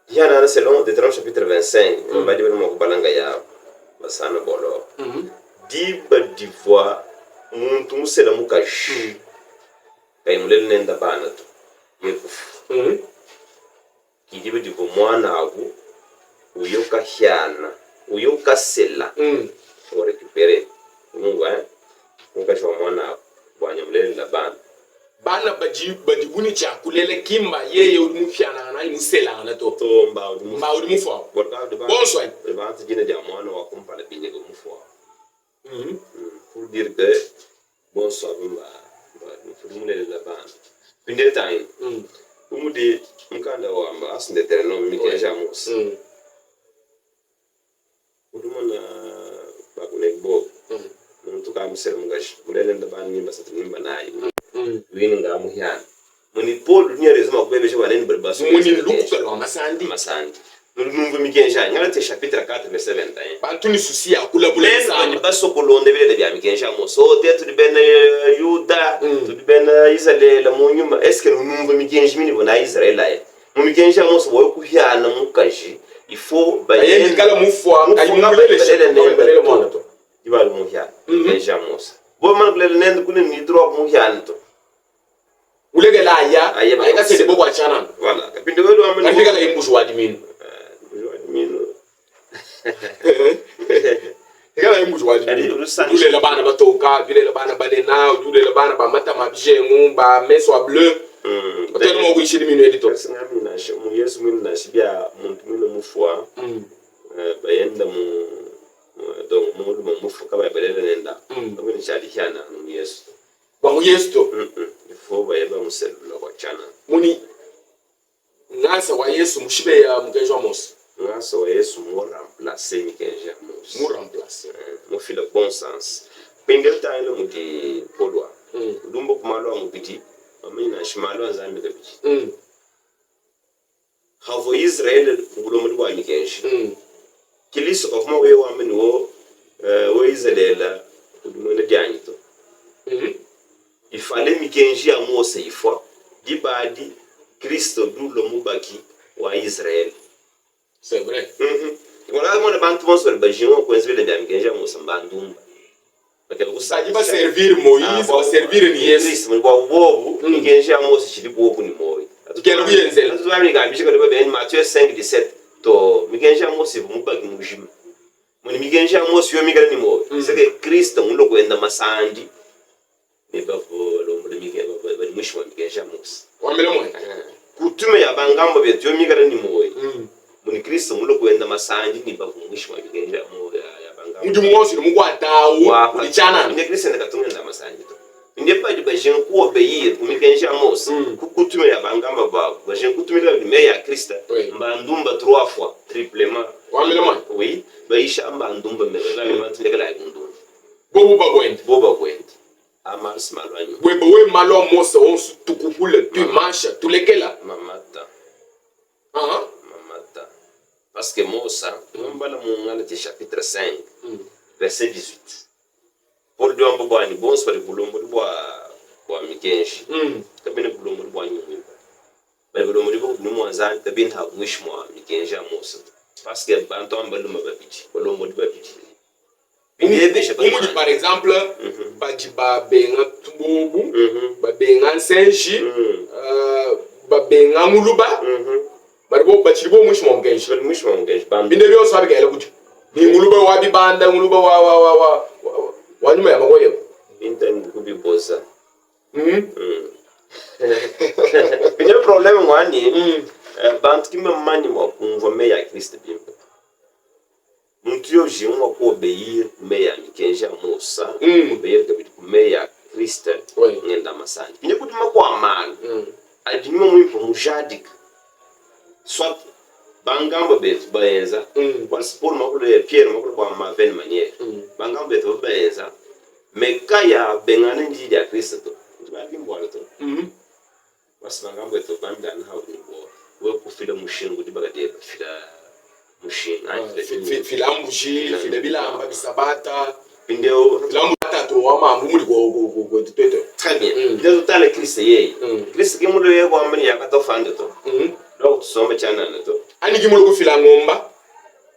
diana selon Deutéronome chapitre 25 badi bana mo kubalanga ya basana bolo diba divoi muntu musela mukashi kay mulele nenda bana to yekufu kidibe divo mwana agu uyoka hyana uyoka sela o récupérer mungwa mukashi wa mwana bwanya mulele la bana bajibuni cha kulele kimba yeye udumufyana na musela na to mba udumufwa bonsoy le bante jina dia mwana wa kumpala binye go mufwa pour dire que bonsoir mulele la bana pinde time umudi mkanda wa amba asinde tereno mikeja mus udumana bakune bo muntu ka musela mungashi mulele la bana nimba satu nimba nayi wini nga muhyana muni polo nyerezima kubebeshe baneni barbaso muni lukuka lo masandi numva mikenja ngala te chapitre 4 verset 21 bantu ni susi ya kula bulesa ni baso kolonde bele bya mikenja mo so te tu bene yuda tu bene israel mo nyuma est-ce que numva mikenja mini bona israel mu mikenja mo so boyo kuhyana mukaji il faut baye ngala mufwa kayimubele no mbele mo to ibal muhyana mikenja mo bo man kulele nende kune ni drop muhyana to ulege la ya ka sede bo kwa chana voilà kapinde wedo amene ndika la imbuzo wadimini Kala imbuzo wadimini ule la bana batoka vile la bana balena ule la bana ba mata mabjengu ba meso bleu oteno mo kuishiri minu edito ngami na mu yesu minu na sibia muntu minu mufwa bayenda mu donc mu mufwa ka balele nenda ngani chali hyana mu yesu ba mu yesu to ifo bayeba muselula kwa chana muni ngasa wa yesu mushibe ya mkenja mos ngasa wa yesu mo remplacer mkenja mos mo remplacer mo file bon sens pindel ta ile mudi polwa dumbo kumalo ngubiti amina shimalo zambi kabiti havo israel ngulo muri wa mkenja kiliso of mo we wa mini wo israel kudumone dianito il fallait mikenji ya mose ifwa dibadi Kristo dulo mubaki wa Israël. C'est vrai. Voilà mon bantu monso le bajion ko enzele de mikenji ya mose mbandumba. Bakela kusadi ba servir Moïse ba servir ni Yesu mun kwa bobu mikenji ya mose chili bobu ni moyi. Tukelo yenzela. Azwami ga bishika de ben Matthieu 5:17 to mikenji ya mose mubaki mujima. Mun mikenji ya mose yo migala ni moyi. C'est que Kristo mulo kwenda masandi. Ni bavo lo mudimike baba mwisho wa mikenja mose wamele mwe kutume ya bangambo betu yo migala ni moyi muni Kristo mulo kwenda masanji ni bavo mwisho wa mikenja moya ya bangambo mundi mwose mugwatawu ulichana ni Kristo ndakatunga nda masanji to ndi padi bajen ku obeyir mikenja mose kutume ya bangambo babo bajen kutume la me ya Kristo mbandumba 3 fois triplement wamele mwe oui baisha mbandumba mbele la mantinde kala ndumba boba gwend amas malwanyo webo we malo mose on su tukupule tu mancha tulekela mamata parce que Mosa mbala mu ngala ti chapitre 5 verset 18 pour do ambo bani bon so de bulombo bwa mikenji kabine bulombo bwa nyumi ba bulombo bo no mwanza kabine ha mwishmo mikenji ya Mosa parce que banto ambalo mababiti bulombo babiti par exemple ba benga tubobu ba benga senji ba benga muluba baribo bachiribo mwishmo mkenji binde byo sabe gele kuti ni muluba wa bibanda muluba wa nyuma ya magoye intan kubiboza Pine problème mwani bant kimba mani mo kunvome ya Kristo bimba muntu yo jinwa ko obeyir meya mikenja Musa obeyir kabiti meya Kristo ngenda masani pine kutuma kwa amani adinimo mwimpo mujadik soit bangamba betu baenza once pour makule Pierre makule kwa maven manière bangamba betu baenza mekaya bengane njidi ya Kristo tubagimbo to basi bangamba betu banda na hawo ni bo we kufila mushinga kuti bakade fila mushinga fila mbuji fila bilamba bisabata pindeo filambu tatu wa mambu muri go twete très bien ndio tale Kristo yeye Kristo kimulo yeye kwa mbani yakata fande to donc somba chana na to ani kimulo ko fila ngomba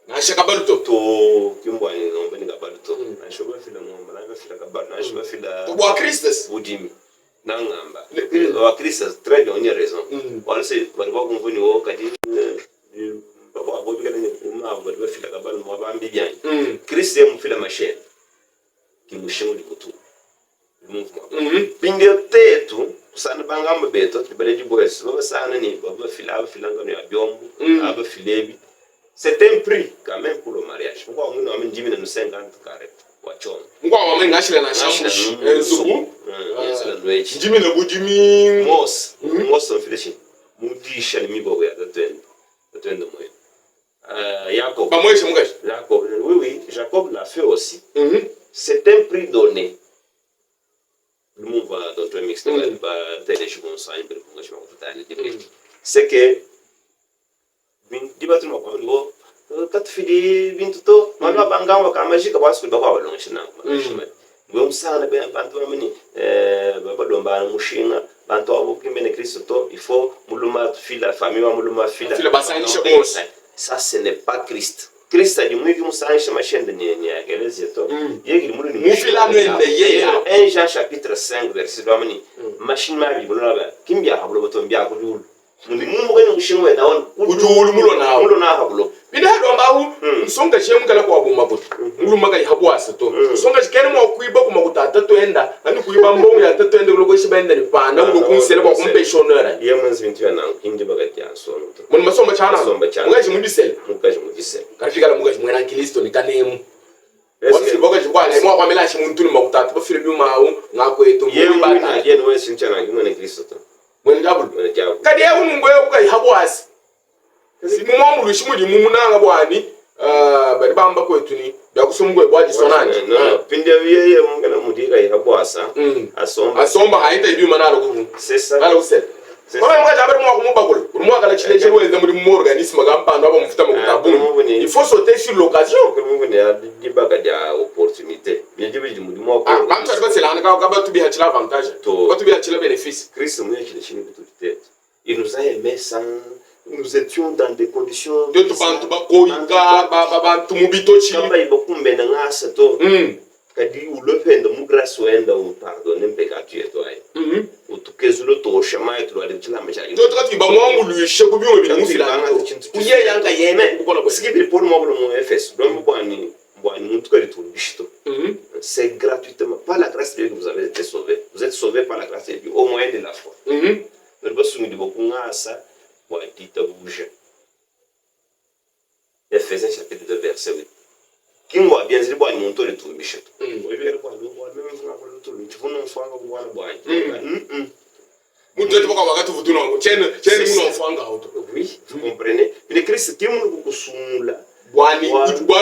na shaka baluto to kimbwa ni ngomba ni gabaluto na shoba fila ngomba na fila gabalu na shoba fila kwa Kristus udimi na ngamba wa Kristo très bien on a raison wala se bari ba kumvuni wo kadi baba abo bigala ni uma bari ba fila gabalu mo ba mbijani Kristo yemu fila machine kimushingo likutu mouvement pinde tetu sana bangamba beto tibale di boys baba sana ni baba filanga no abiombu aba filebi c'est un prix quand même pour le mariage pourquoi on a mis 50 carré wachon ngwa wa mwenga shile na shamushi nzuku jimi na bujimi mos fileshi mudisha ni mibo ya tatendo moyo Jacob ba moyo shemugashi Jacob oui Jacob l'a fait aussi c'est un prix donné le monde va dans un mix de téléchargement ça il peut qu'on je m'en c'est que dibattu mo ko kat fidi bintuto mama bangamba kama shika basu ba kwa balongishina ngo msana be bantu bamini baba lomba mushinga bantu abo kimbene Kristo il faut muluma fila famille wa muluma fila basanisha bose ça ce n'est pas Christ Christ a dit mwiki musanisha mashende ni agelezi to yegi muri ni mufila mwende yeye 1 Jean chapitre 5 verset 2 machine ma bi bulaba kimbya habulo to mbya ko dulu mundi mumu kwenye mushinwe naona ujulu mulo na habulo bida do mbawu nsonga chemu kala kwa buma boto ngulu maka ihabwasa to nsonga chikene mo kuiba kuma kutata to enda ani kuiba mbongo ya tato enda lokho shibenda ni panda ngo kunsele kwa kumpeshonera ye mwanzi bintu yana kingi bagati yasono mun masomba chana ngaji mundisele kafika la mugaji mwena Kristo ni kanemu wasi boga jwa le mo kwa melashi muntu ni makutata ba filibi mawu ngako eto mbaba ye no wesi nchana ngimene Kristo to mwena jabu kadi ya mungu ye ukai habwasi si mumu lushimudi mumunanga bwani bari bamba kwetu ni byakusumugwe bwaji sonanje no pinde yeye mungana mudiga ihabwasa asomba haita ibi manalo kuvu c'est ça ala usel kwa mga jabari mwa kumubagula mwa kala chile chile wenza muri mu organisme gampando aba mufita mu kutabuni il faut sauter sur l'occasion que mungu ne dibaga dia opportunité bien dibi muri mu ko bantu ari baselana ka batu bi hachila avantage batu bi hachila bénéfice Christ mu yachile chine bitute il nous a aimé sans nous étions dans des conditions de bantu bakoyika bantu mubitochi kamba ibokumbe na ngasa to kadi ulopenda mu grâce wenda u pardonner peccato yetu ai utukezulo to shama yetu ali chilamba cha to tukati ba mwangu luishe kubyo bino mufila uye yanga yeme ukola sikibiri pour moi mu FS donc bwani muntu kali tu bishito c'est gratuitement par la grâce de Dieu que vous avez été sauvés vous êtes sauvés par la grâce de Dieu au moyen de la foi le bosu ndi bokungasa wa dita bouge Ephésiens chapitre 2 verset 8 kingwa bien zili bwani muntu le tu bishito webere bwani même ngwa ko tu chifuno mfanga bwana bwani muntu eti boka wakati vutuno chene muno mfanga auto oui vous comprenez le Christ kimu kukusumula bwani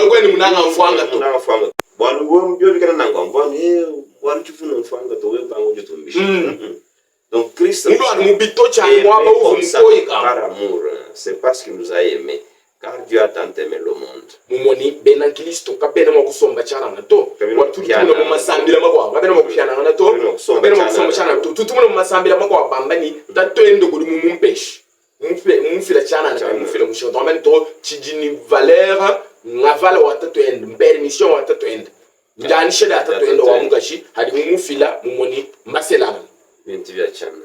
kwani munanga mfanga to bwani wo mbyo kana nanga bwani bwani chifuno mfanga to we bango je tumbisha donc Christ nous par amour c'est parce qu'il nous a aimé car Dieu a tant aimé le monde mumoni bena Kristo kapena mo kusomba chana na to watu tuna mu masambira makwa kapena mo kushana na to kapena mo kusomba chana to tutuma mu masambira makwa bambani tatwende kuri mumpeshi mufila chana na mufila musho to ameni to chijini valeur ngavala watatwende permission watatwende ndani sheda watatwende wa mukashi hadi mufila mumoni maselana bintu bya chana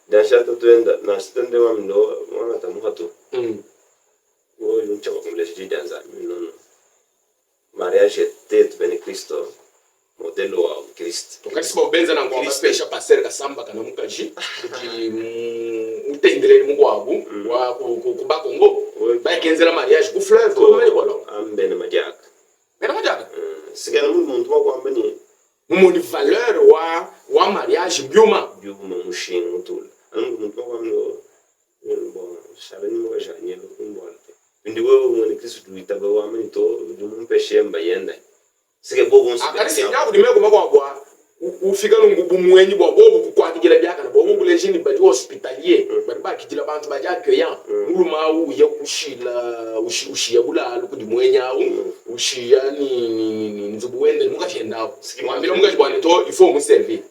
ndashata twenda na stende wa ndo mwana tamuhato wo yuncha kwa kumleshi jidanza non mariage était ben Kristo modelo wa Kristo tukasiba benza na ngoma special passer kasamba kana mukaji kuti utendele mungwabu wa kubakongo ba kenzela mariage ku fleuve ko mele bolo ambene majaka sigana muntu wa kwambani mumoni valeur wa mariage byuma mushinga mutul muntu wa kwambani shalani mo janye lo kumbolte ndi wewe mwene Kristo tuitaba wa mani to dumpeshe mbayenda sike bobo nsi akari sinyabu dimeko makwa ufika lungubu mwenyi bobo bukwatikira byaka na bobo bulejini badi hospitalier badi bakijila bantu bajake ya nguluma u ya kushila ushiya bulalo kudi mwenya u ushiya ni nzubu wende mukashenda mwambira mukashibwane to ifo mu servi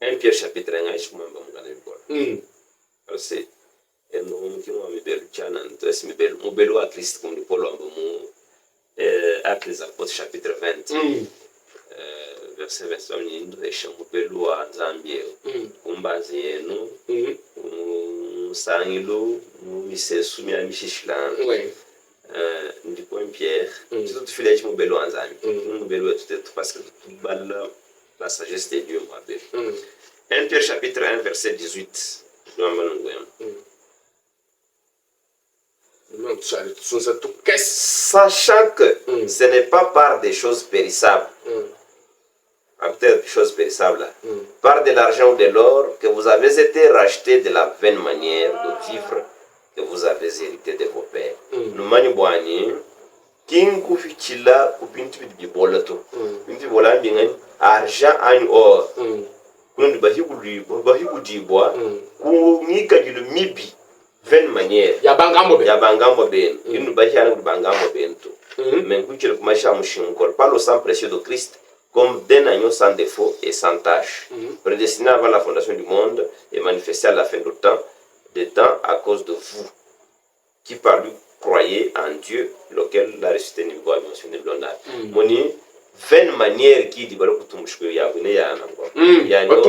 1 Pierre chapitre 1 ishumamba mugana bikora parce eno mukimo wa mibelu chana ntwesi mibelu wa Kristo kumdi polo ambo mu Actes des Apôtres chapitre 20 verset 21 ndresha mubelu wa Zambie umbazi yenu musangilo misesu mya mishishlan ndipo Pierre tout filé mubelu wa Zambie mubelu wa tout parce que balla la sagesse de Dieu mabel 1 Pierre chapitre 1 verset 18 sachant que ce n'est pas par des choses périssables, peut-être des choses périssables, par de l'argent ou de l'or, que vous avez été rachetés de la vaine manière de vivre que vous avez hérité de vos pères. Nous manibouani, kingu fichila kupintu bibolato, pintu bola bingan argent en or. Kundi bahigu dibwa, kunika jilu mibi. 20 manières ya bangambo ben inu bajana ku bangambo bento mais kuchira kumasha mushinkol par le sang précieux de Christ comme d'un agneau sans défaut et sans tache prédestiné avant la fondation du monde et manifesté à la fin des temps à cause de vous qui par lui croyez en Dieu lequel la ressuscité ni quoi mentionné blonda moni 20 manières qui dit baro kutumushwe ya bune ya nango ya no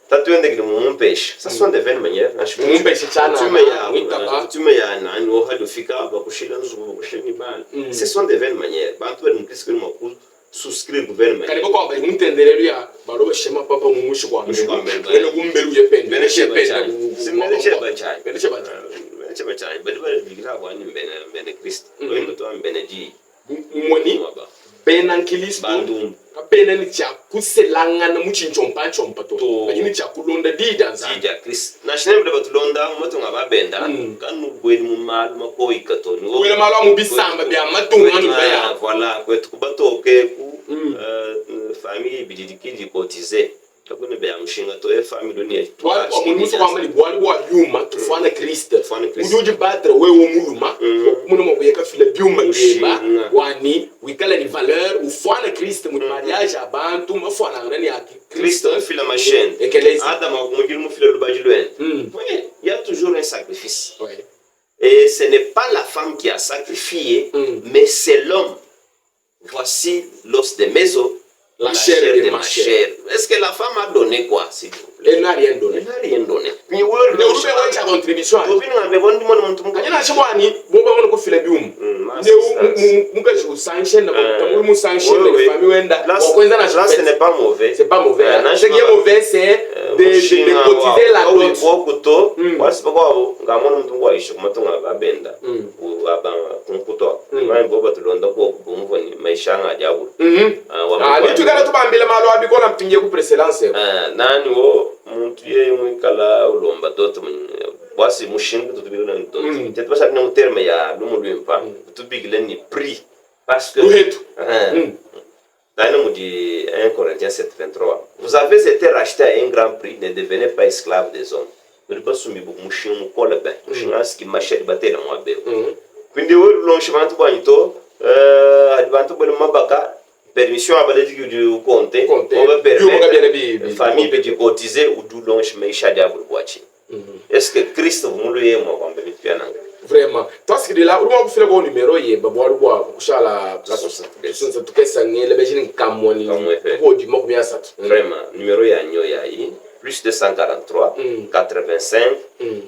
tatuende que mon pêche ça sont des 20 manières mon pêche chana tu me ya na no hado fika ba kushila nzubu kushini ban ce sont des 20 manières bantu bari mukristo ni maku souscrire 20 manières kali bako ba mutendere ya baro bashema papa mu mushikwa mbele kumbelu yepende bene sheba chai bari bari bigira kwani mbene Kristo ndo to mbene ji moni benankilisto kapena ni cha kuselangana muchinchompa to lakini cha kulonda didanza dida Chris na shine baba tulonda moto ngababenda kanu bweni mu malu makoyi katoni wele malu mu bisamba bya matunga no baya voilà kwetu kubatoke ku famille bididikindi kotize takune bya mushinga to family ni twa omuntu kwamali bwali bwa yuma tufana Kristo ujuji badre wewe muluma muno mo yeka fila byuma ngeba wani wikala ni valeur ufana Kristo mu mariage abantu mafana ngani ya Kristo fila machine Adam akumujiri mu fila lubajilwen oui il y a toujours un sacrifice et ce n'est pas la femme qui a sacrifié mais c'est l'homme. Voici l'os de mes os, la chair de ma chair. Est-ce que la femme a donné quoi, s'il vous plaît? Elle n'a rien donné. Elle n'a rien donné. Mais où est sa contribution? Il y a un chouani, bon, on a fait le bium. Là, ce n'est pas mauvais. C'est pas mauvais. Ce qui est mauvais, c'est de cotiser la dot. C'est pourquoi on a dit que nani wo muntu ye mwikala ulomba doto basi mushinga tutubigana doto tete basa na terme ya lumulwempa tutubigile ni prix parce que dans le dit 1 Corinthiens 7:23 vous avez été rachetés à un grand prix, ne devenez pas esclaves des hommes. Vous ne pouvez pas soumettre mushinga kola ben mushinga ski machete batela mwabe quindi wo lonchimento banito advanto bele mabaka permission à baladi du compte on va permettre famille peut cotiser ou du longe maisha diable boachi est-ce que Christ vous le yemo kwa mbele piana vraiment toi ce que de là on va faire le numéro ye babwa kwa kushala la sasa tukesa ngele bejini kamoni ko di moko bien ça vraiment numéro ya nyo ya yi plus 243 85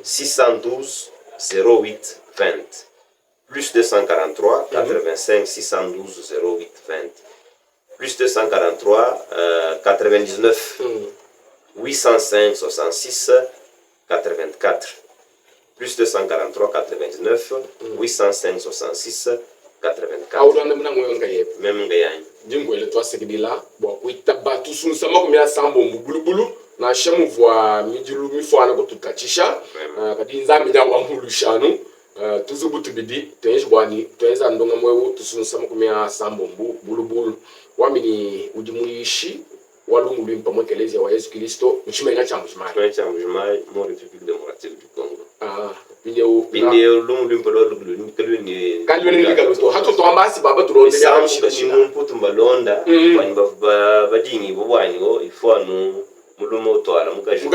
612 08 20 plus 243 85 612 08 20 plus 243 99 805 66 84 plus 243 99 805 66 84 awulanda mna ngoyonga même ngayani jingwele to asekidila bo kuitaba tusunsa mako mya sambo mbulubulu na shemu vwa midilu mifwana kututachisha kati nzambi na wamulushanu tuzubutu bidi tenjwani tenza ndonga mwewu tusunsama kumya sambombu bulubulu wamini ujimuishi walungu limpa mwekelezi wa Yesu Kristo mchimenya cha mjimai mo République démocratique du Congo pineo lungu limpa lolu kalweni kalweni galusto hatu tombasi baba turondele amshira ni mputu mbalonda banyba badingi bobwanyi ifo anu mulumo twala mukaje